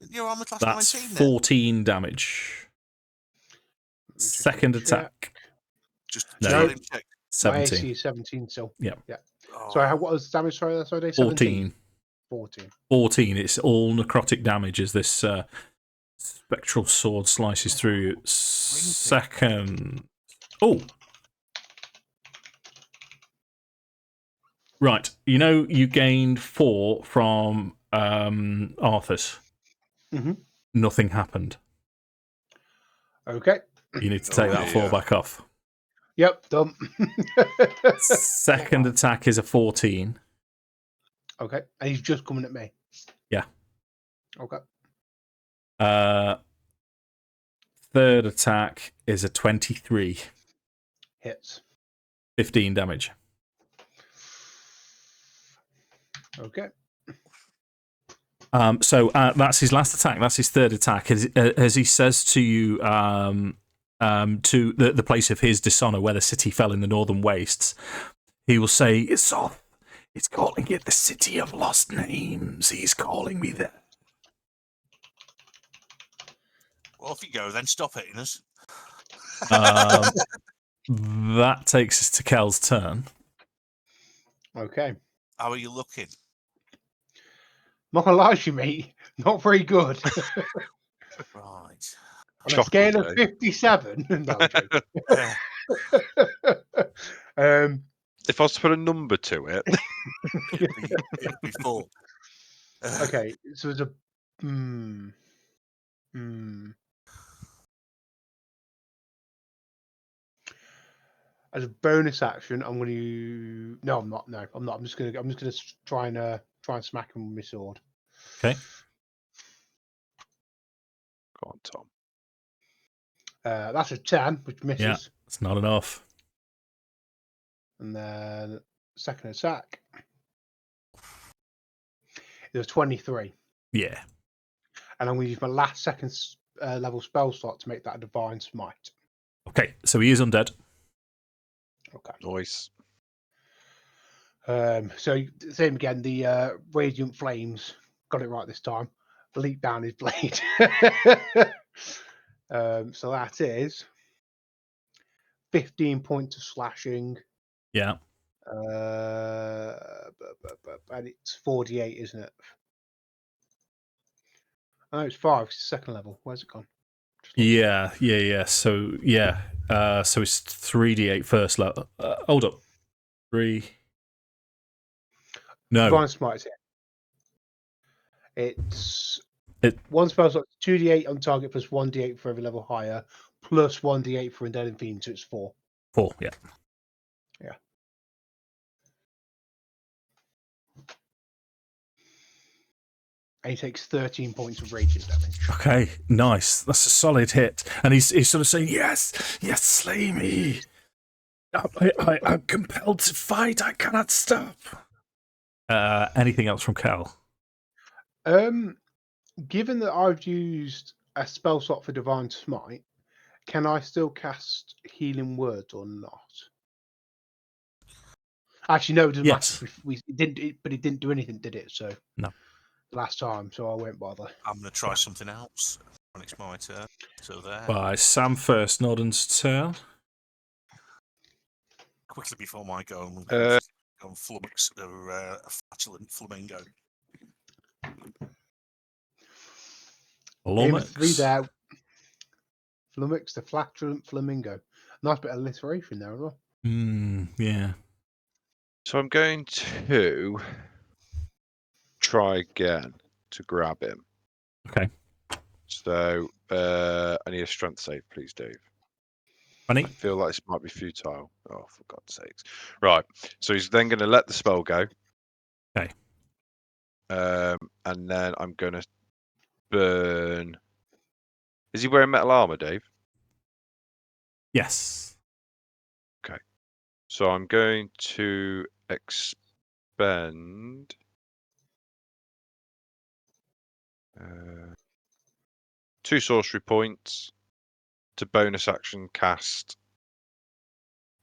You're armor class That's 19 now. 14 damage. Second attack. Just No. let him check. My AC 17. is 17 still. Yeah. Oh. Sorry, what was the damage? Sorry, 17. 14. 14. 14. It's all necrotic damage as this spectral sword slices through. Second. Oh. Right. You gained 4 from Arthas. Mm-hmm. Nothing happened. Okay. You need to take that 4 back off. Yep, done. Second attack is a 14. Okay, and he's just coming at me. Yeah. Okay. Third attack is a 23. Hits. 15 damage. Okay. So that's his last attack. That's his third attack. As he says to you, to the place of his dishonor, where the city fell in the northern wastes, he will say, "It's Soth. It's calling it the city of lost names. He's calling me there." Well, off you go then. Stop hitting us. That takes us to Kel's turn. Okay. How are you looking? Not gonna lie to you, mate. Not very good. Right. On a scale of 57. No, I'm joking. If I was to put a number to it, it'd be 4. Okay, so it's a as a bonus action, I'm going to. No, I'm not. No, I'm not. I'm just gonna try and smack him with my sword. Okay. go on, Tom. That's a 10, which misses. Yeah, it's not enough. And then second attack is a 23. Yeah. And I'm going to use my last second level spell slot to make that a divine smite. Okay, so he is undead. Okay. Nice. So same again. The radiant flames got it right this time. Leap down his blade. So that is 15 points of slashing. Yeah. And it's 48, isn't it? Oh, it's 5. It's second level. Where's it gone? Yeah. So so it's 3d8 first level. Hold up. 3. No. Divine Smite. It's one spell slot 2d8 on target plus 1d8 for every level higher, plus 1d8 for Undead and Fiend, so it's 4. 4, yeah. Yeah. And he takes 13 points of radiant damage. Okay, nice. That's a solid hit. And he's sort of saying, yes, slay me. I'm compelled to fight. I cannot stop. Anything else from Cal? Given that I've used a spell slot for Divine Smite, can I still cast Healing Words or not? Actually, no, it doesn't Yes. matter. But it didn't do anything, did it? So No. Last time, so I won't bother. I'm going to try something else when it's my turn. So there. By Sam first, Nordan's turn. Quickly before my go, I'm going to flummox a flatulent flamingo. Aim 3 Flummox. there. Flummox, the flatulent flamingo. Nice bit of alliteration there as well. Yeah. So I'm going to try again to grab him. Okay. So I need a strength save, please, Dave. Funny. I feel like this might be futile. Oh, for God's sakes. Right. So he's then going to let the spell go. Okay. And then I'm going to burn. Is he wearing metal armor, Dave? Yes. Okay. So I'm going to expend 2 sorcery points to bonus action cast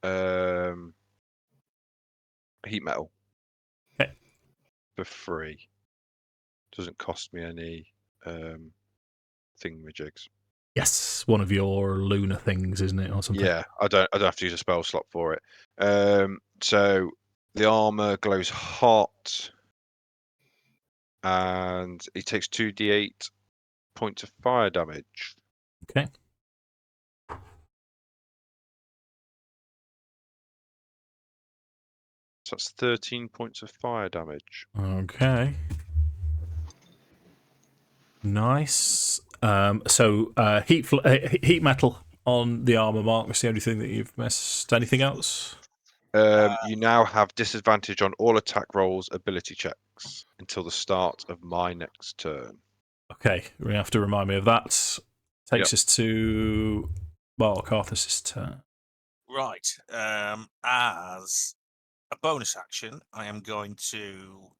heat metal. Okay. For free. Doesn't cost me any thingamajigs. Yes. One of your Lunar things, isn't it, or something? Yeah, I don't have to use a spell slot for it. So the armor glows hot, and he takes 2d8 points of fire damage. Okay. So that's 13 points of fire damage. Okay. Nice. So heat metal on the armor, Mark. That's the only thing that you've missed. Anything else? You now have disadvantage on all attack rolls, ability checks until the start of my next turn. Okay, you're going to have to remind me of that. Takes us to Mark Arthas' turn. Right. As a bonus action, I am going to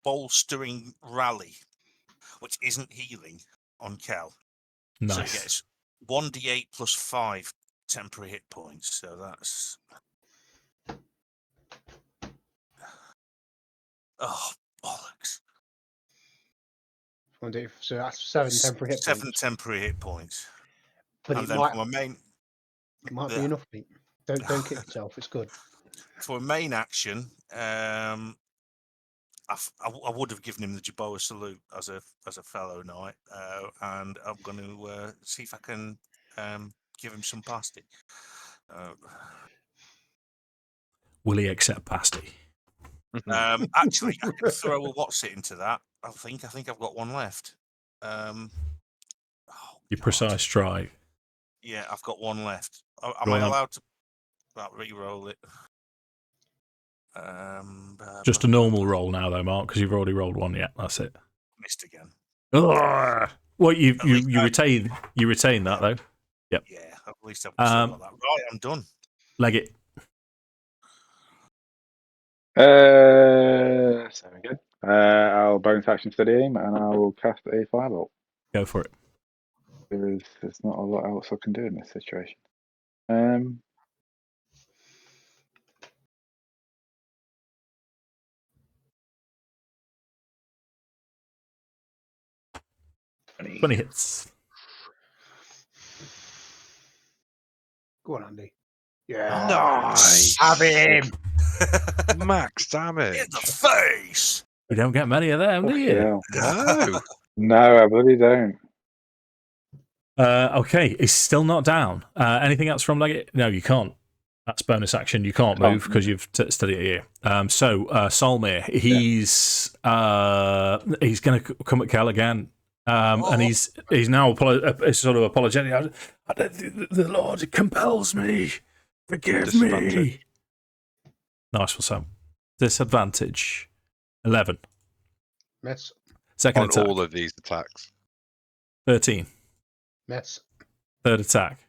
bolstering rally, which isn't healing on Kel. Nice. So he gets 1d8 plus 5 temporary hit points. So that's bollocks. So that's 7 temporary hit points. 7 temporary hit points. But And it then might, for my main, it might be enough, Pete. Don't kick yourself. It's good. for a main action, I would have given him the Jaboa salute as a fellow knight, and I'm going to see if I can give him some pasty. Will he accept pasty? Actually, I could throw a what's it into that. I think I've got one left. Your precise try. Yeah, I've got one left. Am Go I on, allowed to re-roll it? Just a normal roll now, though, Mark, because you've already rolled one. Yeah, that's it. Missed again. Ugh. Well, you least retain that though. Yep. Yeah, at least I've still got that. Right, I'm done. Leggit. So again, I'll bonus action steady aim and I will cast a firebolt. Go for it. There's not a lot else I can do in this situation. 20 hits. Go on, Andy. Yeah. Nice. Have him. Max In damage. the face. You don't get many of them, do you? No. No, I really don't. Okay, he's still not down. Anything else from Leggit? No, you can't. That's bonus action. You can't move because you've studied it here. So Solmir, he's going to come at Kel again, and he's now sort of apologetic. The Lord compels me. Forgive me. Nice one, Sam. Disadvantage 11. Miss. Second On attack all of these attacks. 13. Miss. Third attack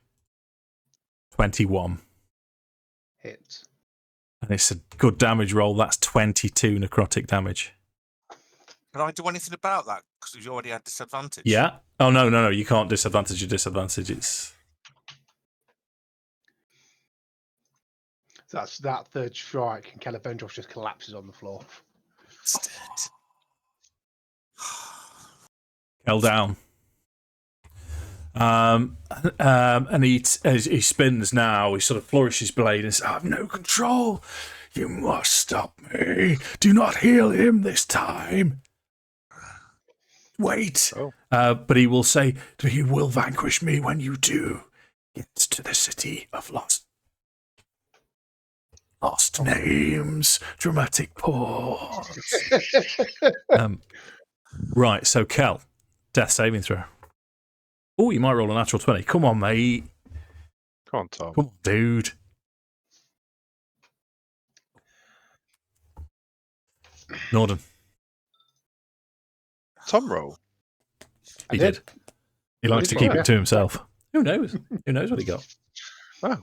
21. Hit. And it's a good damage roll. That's 22 necrotic damage. Can I do anything about that? Because you already had disadvantage. Yeah. Oh, no. You can't disadvantage your disadvantage. It's... That's that third strike, and Kelevendros just collapses on the floor. It's dead. Held down. And he spins now. He sort of flourishes his blade and says, I have no control. You must stop me. Do not heal him this time. Wait. Oh. But he will say, you will vanquish me when you do. Get to the city of lost names. Dramatic pause. Right, so Kel, death saving throw. Oh, you might roll a natural 20. Come on, mate. Come on, Tom. Come on, dude. Nordan. Tom roll. He did. He likes to keep it to himself. Who knows? Who knows what he got? Oh.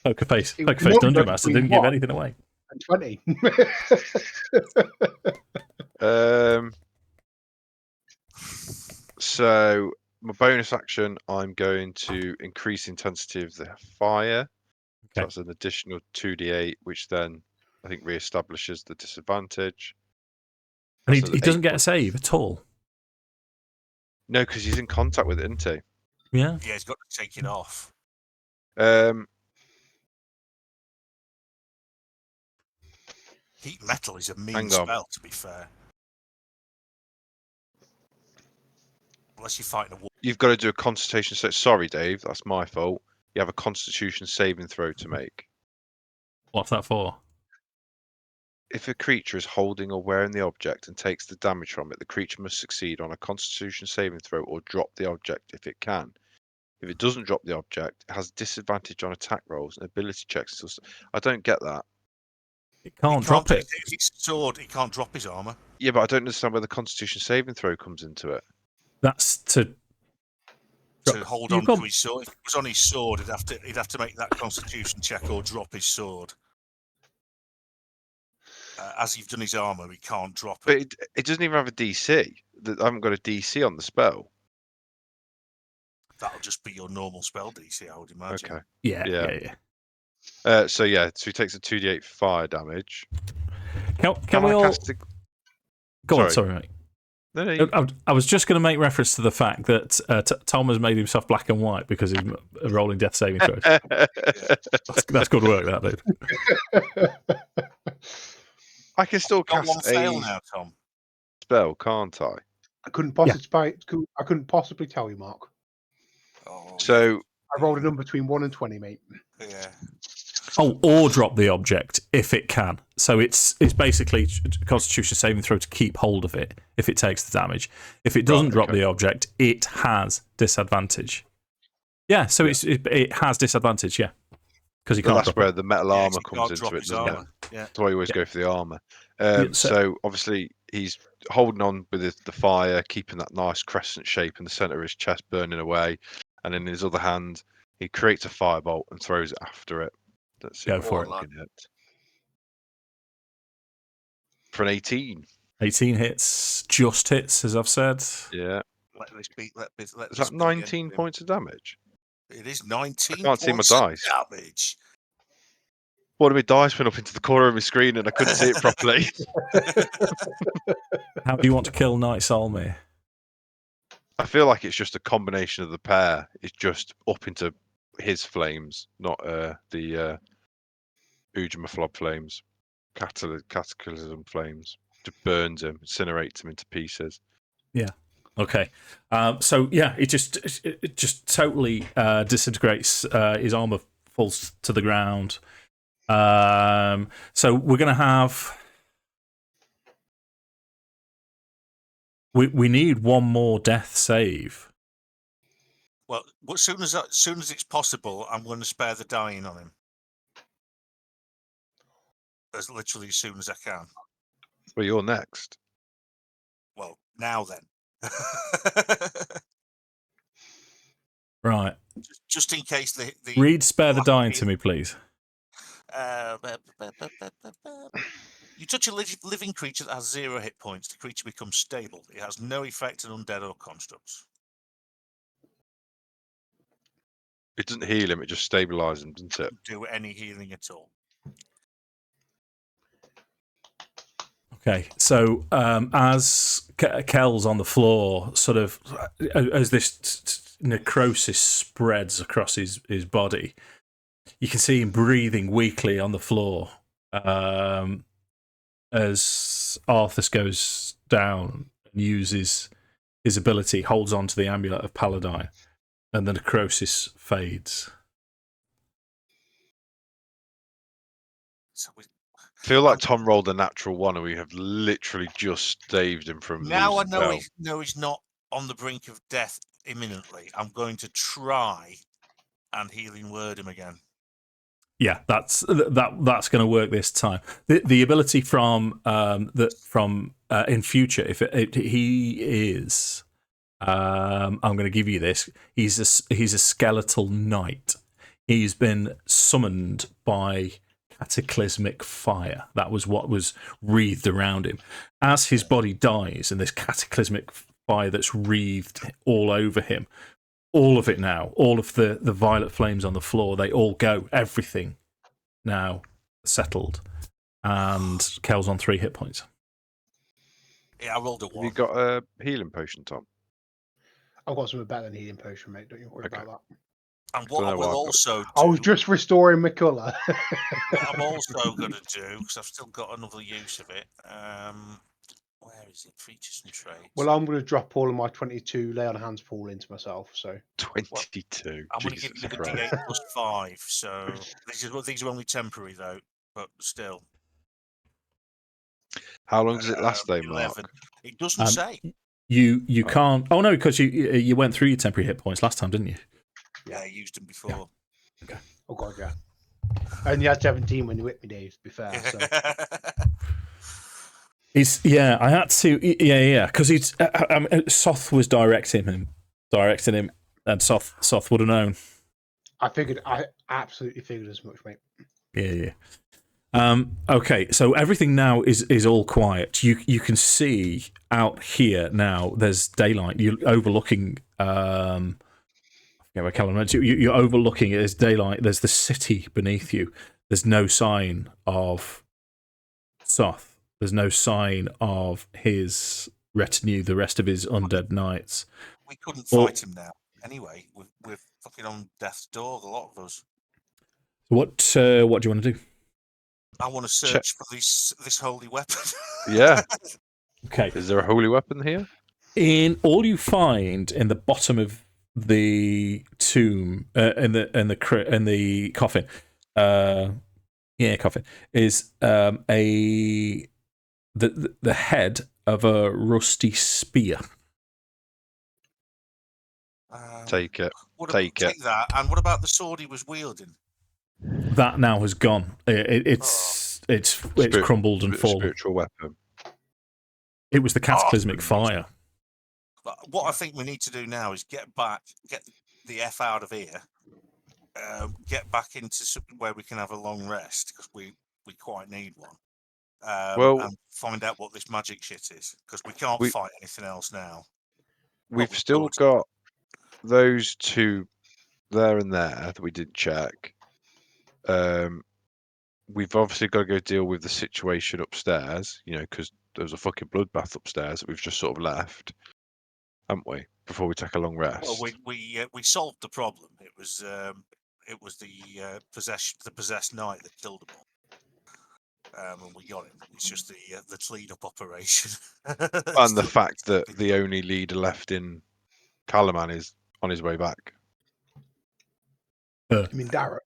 Poker face It Dungeon Master between didn't give what? anything away. And 20. So my bonus action, I'm going to increase the intensity of the fire. So Okay. that's an additional 2d8, which then I think reestablishes the disadvantage. And That's he an doesn't 8 get a save at all. No, because he's in contact with it, isn't he? Yeah. Yeah, he's got to take it off. Heat metal is a mean Hang on. spell, to be fair. Unless you're fighting a war. You've got to do a constitution. Sorry, Dave, that's my fault. You have a constitution saving throw to make. What's that for? If a creature is holding or wearing the object and takes the damage from it, the creature must succeed on a constitution saving throw or drop the object if it can. If it doesn't drop the object, it has disadvantage on attack rolls and ability checks. I don't get that. It can't drop it. If it's sword, he can't drop his armor. Yeah, but I don't understand where the constitution saving throw comes into it. That's to Hold on to his sword. If it was on his sword, he'd have to make that constitution check or drop his sword. As you've done his armor, he can't drop it. But it doesn't even have a DC. I haven't got a DC on the spell. That'll just be your normal spell DC, I would imagine. Okay. Yeah. So he takes a 2d8 fire damage. Can we all... cast a... Go on, sorry, mate. No, I was just going to make reference to the fact that Tom has made himself black and white because he's rolling death saving throws. That's good work, that dude. I can still Got one cast fail a now, Tom. spell, can't I? I couldn't possibly tell you, Mark. Oh, So I rolled a number between 1 and 20, mate. yeah. Oh, or drop the object if it can. So it's basically a Constitution saving throw to keep hold of it if it takes the damage. If it doesn't drop the object, it has disadvantage. Yeah, so it has disadvantage. Yeah, because that's where the metal armor comes into it, doesn't it? Yeah. That's why you always go for the armor. So obviously he's holding on with the fire, keeping that nice crescent shape in the center of his chest, burning away, and in his other hand he creates a firebolt and throws it after it. Let's see Go for it. For an 18. 18 hits, just hits, as I've said. Yeah. Is that 19 points of damage? It is 19 I can't see my dice. Damage. One of my dice went up into the corner of my screen and I couldn't see it properly. How do you want to kill Knight Solmir? I feel like it's just a combination of the pair. It's just up into his flames, not the Ujamaflob flames, Cataclysm flames. Just burns him, incinerates him into pieces. Yeah. Okay. So yeah, it just totally disintegrates. His armor falls to the ground. So we're gonna have. We need one more death save. Well, as soon as it's possible, I'm going to spare the dying on him. As literally as soon as I can. Well, you're next. Well, now then. Right. Just in case the Read "Spare the Dying" to me, please. You touch a living creature that has 0 hit points. The creature becomes stable. It has no effect on undead or constructs. It doesn't heal him; it just stabilizes him, doesn't it? Do any healing at all. Okay, so as Kel's on the floor, sort of as this necrosis spreads across his body, you can see him breathing weakly on the floor as Arthas goes down and uses his ability, holds on to the amulet of Paladin, and the necrosis fades. So I feel like Tom rolled a natural 1, and we have literally just saved him from now I losing know Kel. he's not on the brink of death imminently. I'm going to try and healing word him again. Yeah, that's going to work this time. The ability from in future, if he is, I'm going to give you this. He's a skeletal knight. He's been summoned by cataclysmic fire. That was what was wreathed around him. As his body dies, and this cataclysmic fire that's wreathed all over him, all of it now, all of the violet flames on the floor, they all go. Everything now settled. And Kel's on 3 hit points. Yeah, I rolled a 1. Have you got a healing potion, Tom? I've got something better than healing potion, mate. Don't you worry Okay. about that. And what I will also do... I was just restoring my colour. What I'm also going to do, because I've still got another use of it. Where is it? Features and traits. Well, I'm going to drop all of my 22 lay on hands pool into myself. So 22. I'm going to give you the D8 plus 5. So these are only temporary though, but still. How long does it last, though, Mark? It doesn't say. You can't. Oh no, because you went through your temporary hit points last time, didn't you? Yeah, I used them before. Yeah. Okay. Oh god, yeah. And you had 17 when you whipped me, Dave. To be fair, so. I had to. Yeah, because Soth was directing him, and Soth would have known. I absolutely figured as much, mate. Yeah. Okay, so everything now is all quiet. You can see out here now. There's daylight. You're overlooking. You're overlooking. There's daylight. There's the city beneath you. There's no sign of Soth. There's no sign of his retinue. The rest of his undead knights. We couldn't fight him now. Anyway, we're fucking on death's door. A lot of us. What do you want to do? I want to search for this holy weapon. Yeah. Okay. Is there a holy weapon here? In all you find in the bottom of the tomb, in the coffin, coffin is the head of a rusty spear. Take it. Take that. And what about the sword he was wielding? That now has gone. It's crumbled and fallen. Spiritual weapon. It was the cataclysmic fire. But what I think we need to do now is get the F out of here, get back into where we can have a long rest, because we quite need one. And find out what this magic shit is, because we can't fight anything else now. We've still got those two there and there that we did check. We've obviously got to go deal with the situation upstairs, because there was a fucking bloodbath upstairs that we've just sort of left, haven't we? before we take a long rest? Well, we solved the problem. It was the possessed knight that killed them all, and we got him. It's just the clean-up operation. And the fact that the only leader left in Calaman is on his way back. You mean Darrett?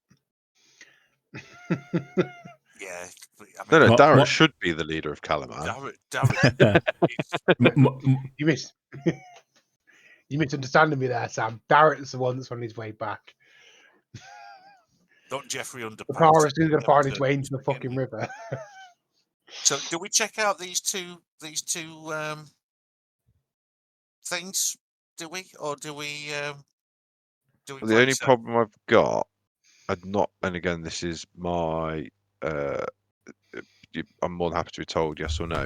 Yeah. No, What- Darrett what- should be the leader of Calaman. Darrett You miss. You misunderstanding me there, Sam. Darrett's the one that's on his way back. not Jeffrey Underpants. Bakara is going to find his way into the fucking river. So, do we check out these two things? Do we, or do we? Do we? The only problem I've got, and again, this is my. I'm more than happy to be told yes or no.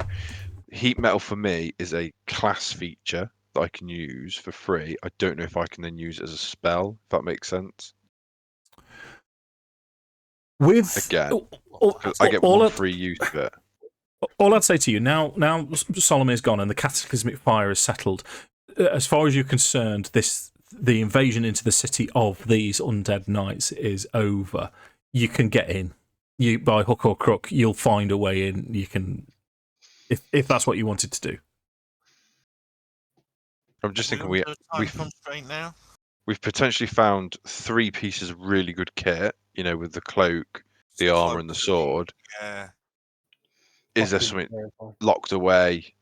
Heat metal for me is a class feature that I can use for free. I don't know if I can then use it as a spell. If that makes sense. With Again, all, I get all one I'd- free use of it. all I'd say to you now Solamnia's gone and the cataclysmic fire is settled. As far as you're concerned, the invasion into the city of these undead knights is over. You can get in. You by hook or crook, you'll find a way in. You can, if that's what you wanted to do. I'm just thinking under time we've constraint now. we've potentially found 3 pieces of really good kit. You know, with the cloak, the armor, and the sword. Yeah. Is there something locked away?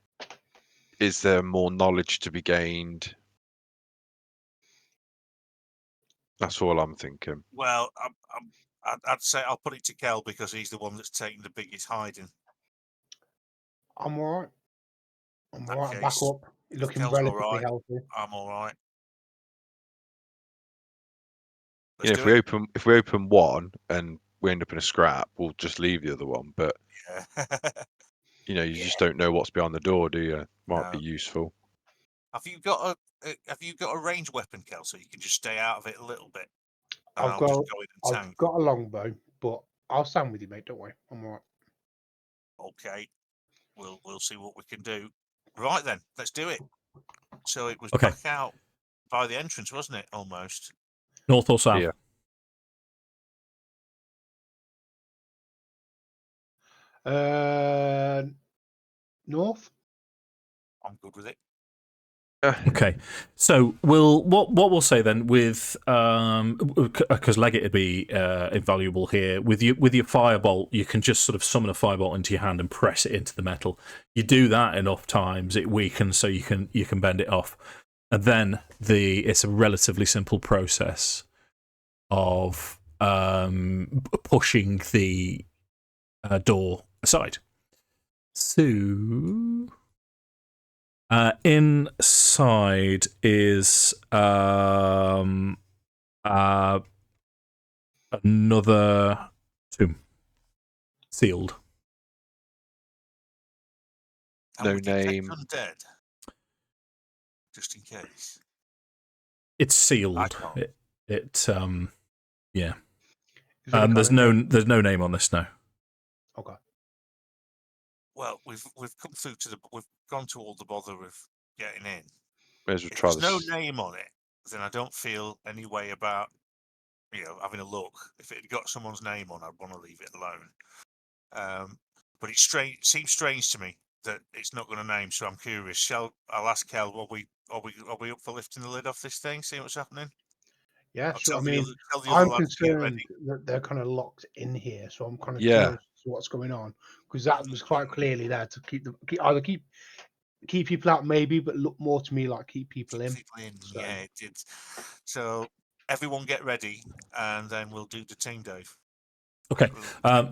Is there more knowledge to be gained? That's all I'm thinking. Well, I'd say I'll put it to Kel because he's the one that's taking the biggest hiding. I'm alright. I'm That alright. Back case, up. You're looking Kel's relatively alright. healthy. I'm all right. You know, if we open one and we end up in a scrap, we'll just leave the other one. But Yeah. you know, you just don't know what's behind the door, do you? Might be No. useful. Have you got a ranged weapon, Kel, so you can just stay out of it a little bit? And I've I'll got just go in and I've tank. got a longbow, but I'll stand with you, mate. Don't worry. I'm alright. Okay. We'll see what we can do. Right then, let's do it. So it was Okay. back out by the entrance, wasn't it? Almost. North or south? Yeah. North. I'm good with it. Okay, so what we'll say then with because Leggit would be invaluable here with your firebolt, you can just sort of summon a firebolt into your hand and press it into the metal. You do that enough times, it weakens, so you can bend it off, and then it's a relatively simple process of pushing the door aside. So. Inside is another tomb, sealed. And No we detect name. undead, just in case. It's I sealed. can't. Yeah. Is there any There's kind of name? no name on this now. Okay. Well, we've come through we've gone to all the bother of getting in. May as well If try there's no this. name on it, then I don't feel any way about having a look. If it had got someone's name on, I'd want to leave it alone. But it's strange. It seems strange to me that it's not going to name. So I'm curious. I'll ask Kel. Are we up for lifting the lid off this thing? See what's happening. Yeah, I'll sure. I tell the mean, other- tell the I'm other lads to get concerned ready. that they're kind of locked in here, so I'm kind of Yeah. curious as to what's going on because that was quite clearly there to either keep people out, maybe, but look more to me like keep people in. People in. So- Yeah, it did. So everyone get ready, and then we'll do the team, Dave. Okay.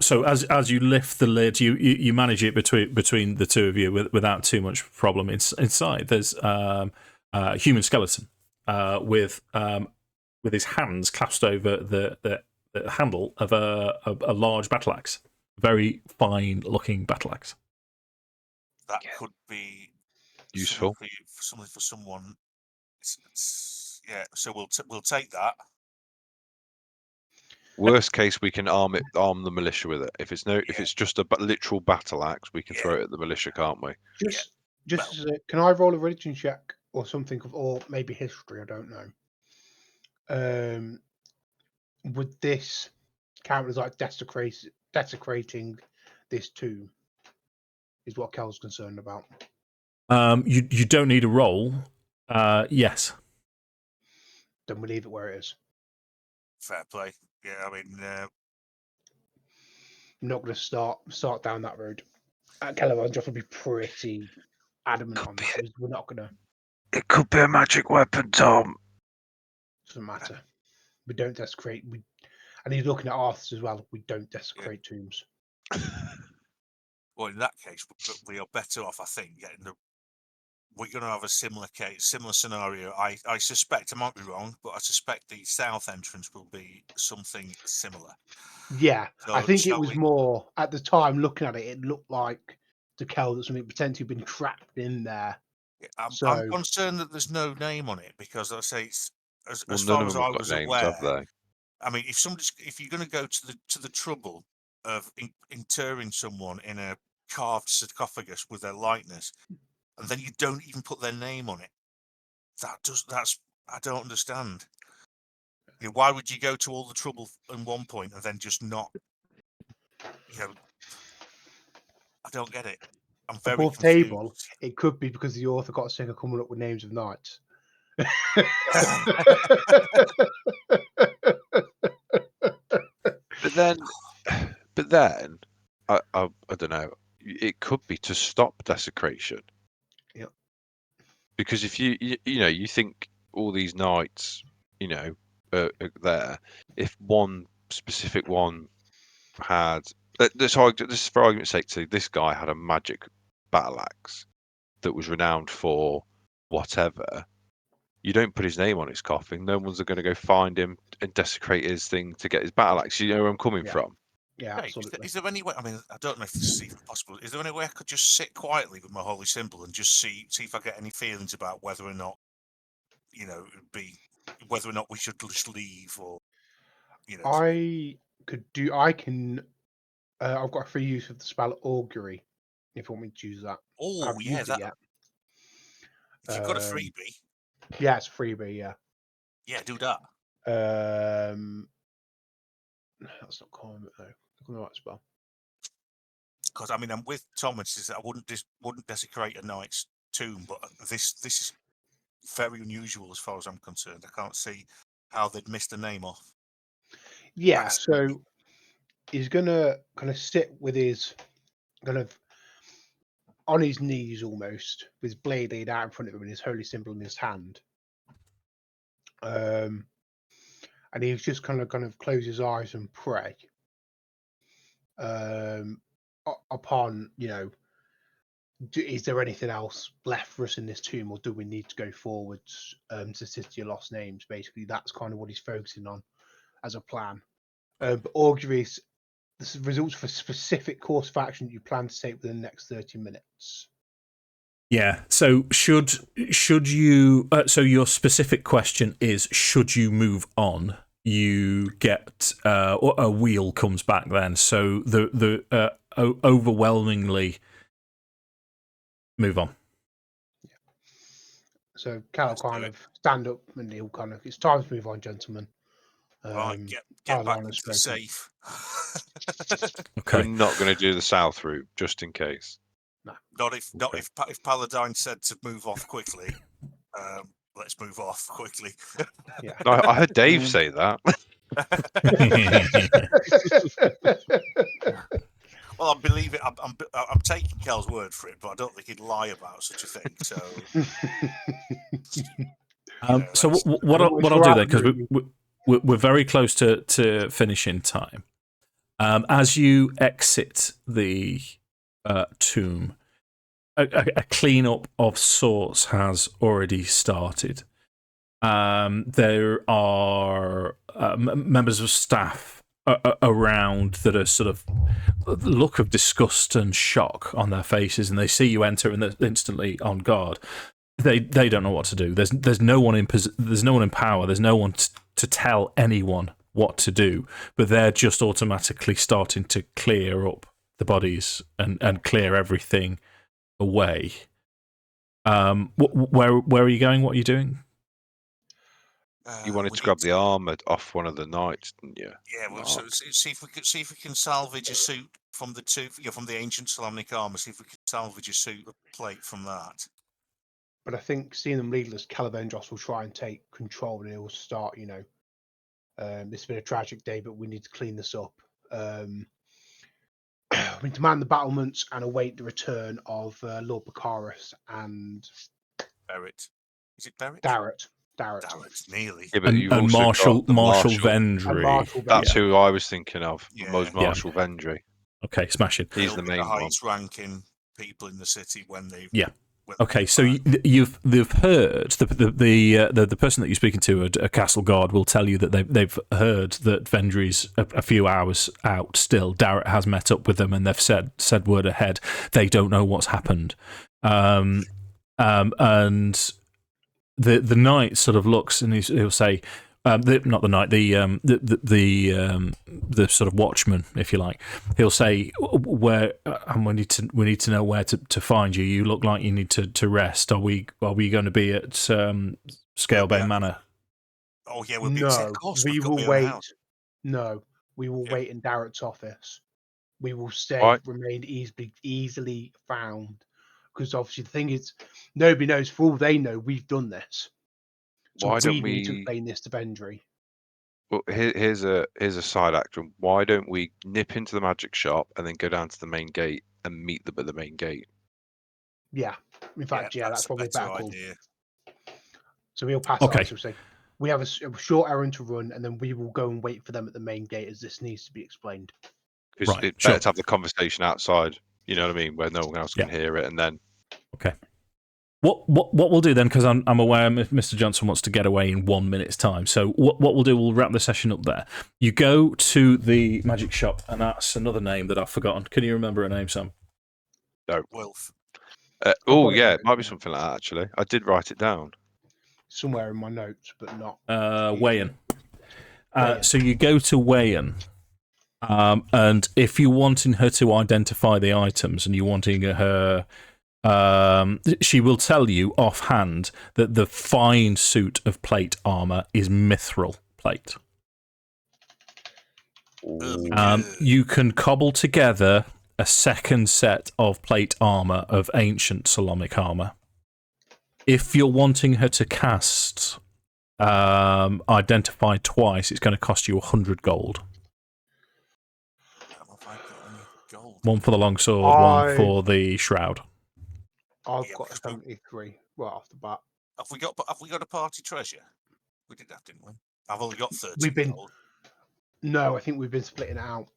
So as you lift the lid, you manage it between the two of you without too much problem. Inside there's a human skeleton with his hands clasped over the handle of a large battle axe, very fine looking battle axe. That could be Useful. something for someone. Yeah. So we'll take that. Worst case, we can arm the militia with it. If it's just a literal battle axe, we can throw it at the militia, can't we? Just can I roll a religion check or something, or maybe history. I don't know. Would this count as like desecrating this tomb? Is what Kel's concerned about. You don't need a roll. Yes. Then we leave it where it is. Fair play. Yeah, I mean, I'm not going to start down that road. Kelevendros will be pretty adamant on that. We're not going to. It could be a magic weapon, Tom. Doesn't matter. We don't desecrate. And he's looking at Arthas as well. We don't desecrate tombs. well, in that case, we are better off, I think, getting the. We're going to have a similar scenario. I suspect, I might be wrong, but I suspect the south entrance will be something similar. Yeah, So, I think it was more, at the time, looking at it, it looked like to Kel that something potentially been trapped in there. I'm concerned that there's no name on it, because I say it's, as None far of as them I have got was names, aware. have they? I mean, if you're going to go to the trouble of interring someone in a carved sarcophagus with their likeness, and then you don't even put their name on it, that's I don't understand. You know, why would you go to all the trouble in one point and then just not? You know, I don't get it. I'm very Above confused. table, it could be because the author got sick of coming up with names of knights. But then, I don't know. It could be to stop desecration. Yep. Because if you think all these knights, are there. If one specific one had, this for argument's sake, say this guy had a magic battle axe that was renowned for whatever. You don't put his name on his coffin. No one's going to go find him and desecrate his thing to get his battle axe. You know where I'm coming from? Yeah, Okay, absolutely. is there any way? I mean, I don't know if this is even possible. Is there any way I could just sit quietly with my holy symbol and just see if I get any feelings about whether or not, whether or not we should just leave, or I can. I've got a free use of the spell augury. If you want me to use that. I Oh haven't yeah, used it yet. if you've got a freebie, yeah, it's freebie. Yeah. yeah, do that. That's not common though. Look on the right spell. Because I mean, I'm with Thomas. Is that I wouldn't desecrate a knight's tomb, but this is very unusual as far as I'm concerned. I can't see how they'd missed the name off. Yeah, That's so he's gonna kind of sit with his kind of on his knees almost, with his blade laid out in front of him and his holy symbol in his hand. And he's just kind of close his eyes and pray. Upon, is there anything else left for us in this tomb, or do we need to go forwards to City of Lost Names? Basically, that's kind of what he's focusing on as a plan. But augury is the results for specific course of action you plan to take within the next 30 minutes. Yeah. So should you? So your specific question is: should you move on? You get a wheel comes back then. So the overwhelmingly move on. Yeah. So Cal kind of stand up and he'll kind of, it's time to move on, gentlemen. Right, get back into the safe. Okay. We're not going to do the south route, just in case. No. Not if Paladin said to move off quickly. Let's move off quickly. Yeah. I heard Dave say that. Well, I believe it. I'm taking Kel's word for it, but I don't think he'd lie about such a thing. So, so what I'll do then, because we're very close to finishing time. As you exit the tomb, a cleanup of sorts has already started. There are members of staff around that are sort of look of disgust and shock on their faces, and they see you enter and they're instantly on guard. They don't know what to do. There's no one in power. There's no one to tell anyone what to do, but they're just automatically starting to clear up the bodies and clear everything away. Where are you going? What are you doing? You wanted We to grab need the armor off one of the knights, didn't you? Yeah, well, so see if we can salvage a suit from the from the ancient Solamnic armor. See if we can salvage a suit of plate from that. But I think seeing them leadless, Kelevendros will try and take control, and it will start. It's been a tragic day, but we need to clean this up. We demand the battlements and await the return of Lord Baccharis and Barrett. Is it Barrett? Darrett. Nearly. Yeah, but you've And also Marshall got the Marshall And Vendry. Marshall That's Vendry. who I was thinking of. Yeah. Was Marshall Vendry. Okay, smashing. He's They'll the be main one. highest ranking people in the city when they. Yeah. when Okay, they so arrive. they've heard the person that you're speaking to, a castle guard, will tell you that they've heard that Vendry's a few hours out still. Darrett has met up with them, and they've said word ahead. They don't know what's happened, and the knight sort of looks and he'll say, not the knight, the sort of watchman, if you like. He'll say, "Where? And we need to know where to find you. You look like you need to rest. Are we going to be at Scalebane Manor?" Oh yeah, we'll be. No, Of course, we we've got will my own wait. house. No, we will Yeah. wait in Darrett's office. We will stay, Why? remain easily found. Because obviously the thing is, nobody knows. For all they know, we've done this. So Why don't we need to we? explain this to Vendry. Well, here's a side act. Why don't we nip into the magic shop and then go down to the main gate and meet them at the main gate? Yeah. In fact, yeah, that's a probably a better call. idea. So we'll pass it Okay. on. So we'll say, we have a short errand to run, and then we will go and wait for them at the main gate as this needs to be explained. Because Right, it's sure. better to have the conversation outside. You know what I mean, where no one else can hear it, and then. Okay. What we'll do then, because I'm aware Mr. Johnson wants to get away in 1 minute's time. So what we'll do, we'll wrap the session up there. You go to the magic shop, and that's another name that I've forgotten. Can you remember a name, Sam? No. Wilf. Oh got it yeah, written it might be down. something like that. Actually, I did write it down. Somewhere in my notes, but not. Wayan. Wayan. So you go to Wayan, and if you're wanting her to identify the items and you're wanting her, she will tell you offhand that the fine suit of plate armor is mithril plate. You can cobble together a second set of plate armor of ancient Solamnic armor. If you're wanting her to cast identify twice, it's going to cost you 100 gold. Have I got any gold? One for the longsword, one for the shroud. I've Yeah, got because we- 73 right off the bat. Have we got a party treasure? We did that, didn't we? I've only got 13 We've been- gold. No, I think we've been splitting it out.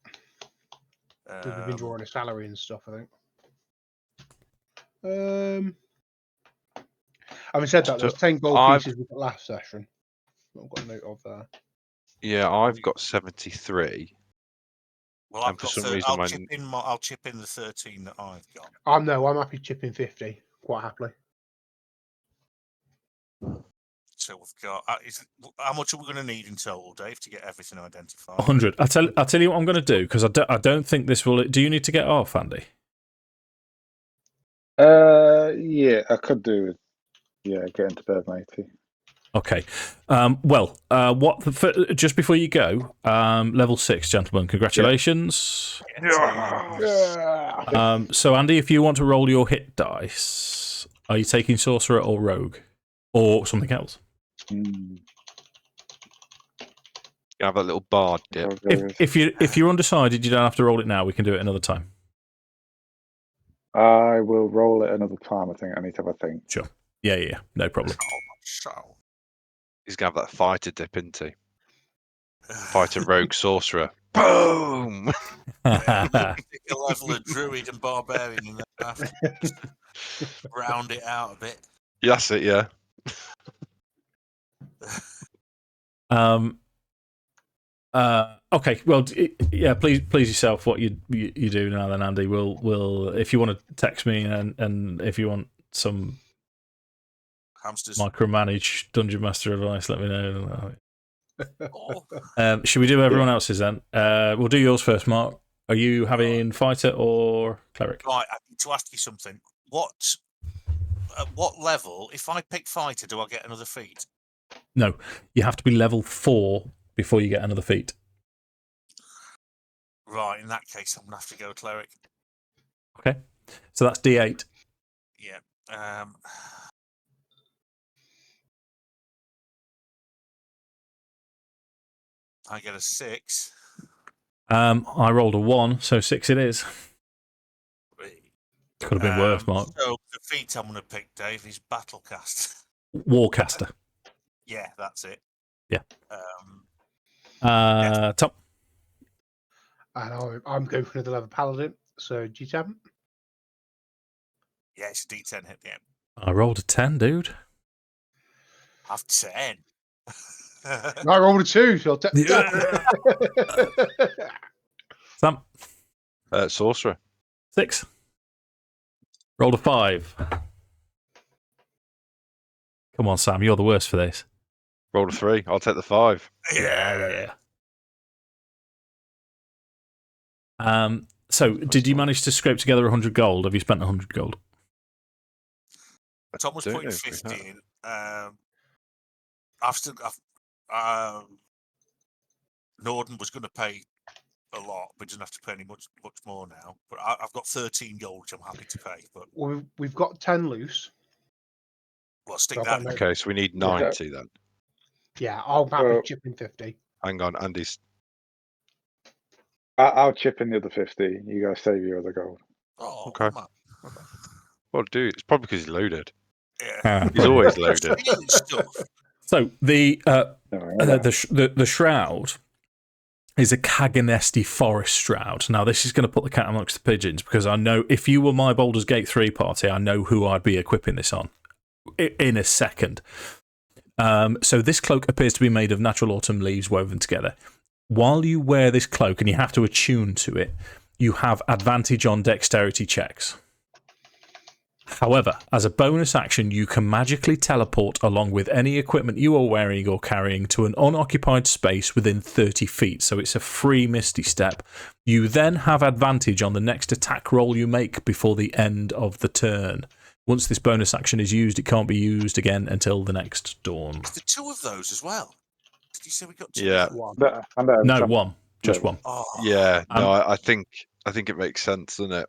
We've been Um, drawing a salary and stuff, I think. Having said that, there's 10 gold pieces we got last session. I've got a note of there. Yeah, I've got 73. well, I've and for got. some reason I'll my- chip in the 13 that I've got. I'm happy chipping 50 quite happily. So we've got. How much are we going to need in total, Dave, to get everything identified? 100. I'll tell you what I'm going to do, because I don't think this will. Do you need to get off, Andy? Yeah, I could do with get into bed, matey. Okay. Just before you go, level 6, gentlemen. Congratulations. Yeah. So, Andy, if you want to roll your hit dice, are you taking Sorcerer or Rogue? Or something else? You have that little bard dip. If you're undecided, you don't have to roll it now. We can do it another time. I will roll it another time. I think I need to have a think. Sure. Yeah. No problem. So. He's gonna have that fighter dip, isn't he? Fighter rogue sorcerer. Boom! Pick a level of druid and barbarian and then have to round it out a bit. That's it, yeah. Okay. Well, yeah. Please yourself. What you do now, then, Andy. We'll if you want to text me and if you want some Hamsters. micromanage dungeon master advice, let me know. Oh. Should we do everyone else's then? We'll do yours first, Mark. Are you having fighter or cleric? Right, I need to ask you something. What at what level? If I pick fighter, do I get another feat? No, you have to be level 4 before you get another feat. Right. In that case, I'm gonna have to go cleric. Okay, so that's D8. Yeah. I get a 6. I rolled a 1, so 6 it is. Could have been worse, Mark. So the feat I'm going to pick, Dave, is Battlecast. Warcaster. Yeah, that's it. Yeah. Yes. Top. And I'm going for another level Paladin. So G7. Yeah, it's a D10 hit the end. I rolled a 10, dude. I've 10. I rolled a 2. So I'll take Sam. Sorcerer. 6. Rolled a 5. Come on, Sam. You're the worst for this. Rolled a 3. I'll take the 5. Yeah. So, did you manage to scrape together 100 gold? Have you spent 100 gold? Thomas Don't putting know if we 50 have. in. I've still got. Nordan was going to pay a lot, but doesn't have to pay any much more now. But I've got 13 gold, which I'm happy to pay. But we've got 10 loose. well, stick I've that. got no- Okay, so we need 90 then. Yeah, I'll happily chip in 50. Hang on, Andy's. I'll chip in the other 50. You guys save your other gold. Oh, Okay. man. Well, dude, it's probably because he's loaded. Yeah. He's always loaded. Stealing stuff. So, the No, shroud is a Kaganesti forest shroud. Now, this is going to put the cat amongst the pigeons because I know if you were my Baldur's Gate 3 party, I know who I'd be equipping this on in a second. So this cloak appears to be made of natural autumn leaves woven together. While you wear this cloak, and you have to attune to it, you have advantage on dexterity checks. However, as a bonus action, you can magically teleport along with any equipment you are wearing or carrying to an unoccupied space within 30 feet. So it's a free Misty Step. You then have advantage on the next attack roll you make before the end of the turn. Once this bonus action is used, it can't be used again until the next dawn. Is there 2 of those as well? Did you say we got 2? Yeah. No, 1. Just 1. Oh, Yeah, no, I think it makes sense, doesn't it,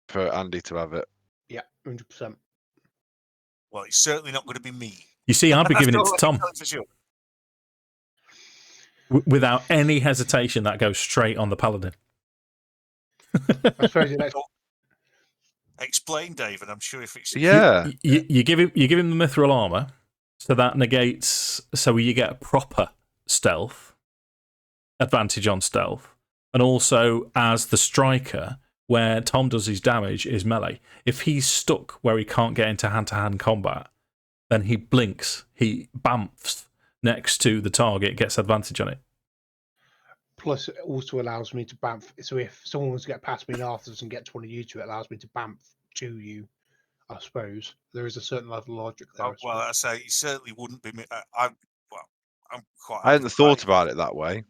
for Andy to have it? Yeah, 100%. well, it's certainly not going to be me. You see, I'd be giving it to Tom. For sure. Without any hesitation, that goes straight on the Paladin. I suppose the next Explain, David. I'm sure if it's Yeah. You give him the mithril armor, so that negates. So you get proper stealth, advantage on stealth, and also as the striker, where Tom does his damage is melee. If he's stuck where he can't get into hand-to-hand combat, then he blinks, he bamfs next to the target, gets advantage on it. Plus, it also allows me to bamf. So if someone wants to get past me in Arthas and get to one of you two, it allows me to bamf to you. I suppose there is a certain level of logic there. well, I say it certainly wouldn't be me. I'm quite. I hadn't thought about it that way.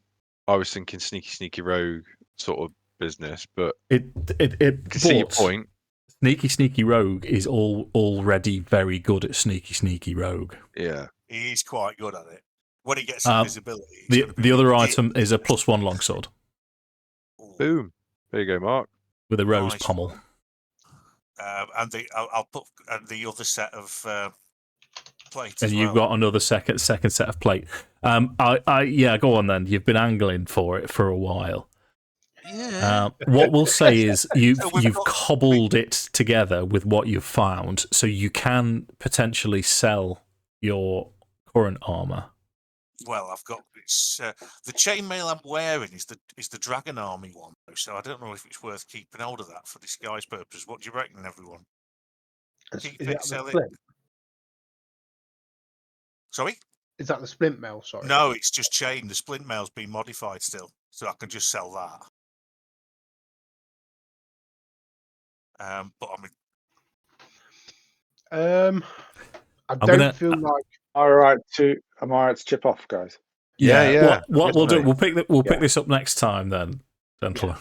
I was thinking sneaky rogue sort of business, but It I can see your point. Sneaky rogue is already very good at sneaky rogue. Yeah. He's quite good at it. When he gets invisibility. The other item is a +1 longsword Boom. There you go, Mark. with a rose Nice. pommel. And I'll put the other set of plates. And as you've well. got another second set of plate. Yeah, go on then. You've been angling for it for a while. Yeah. What we'll say is you've got- cobbled it together with what you've found, so you can potentially sell your current armor. Well, I've got it's the chainmail I'm wearing is the Dragon Army one, so I don't know if it's worth keeping hold of that for disguise purposes. What do you reckon, everyone? Keep Is it, that the sell it. splint? Sorry? Is that the splint mail? Sorry. No, it's just chain. The splint mail's been modified still, so I can just sell that. But I mean, I don't feel like. Am I right to chip off, guys? Yeah. What we'll do? Definitely. We'll pick this up next time then, gentlemen.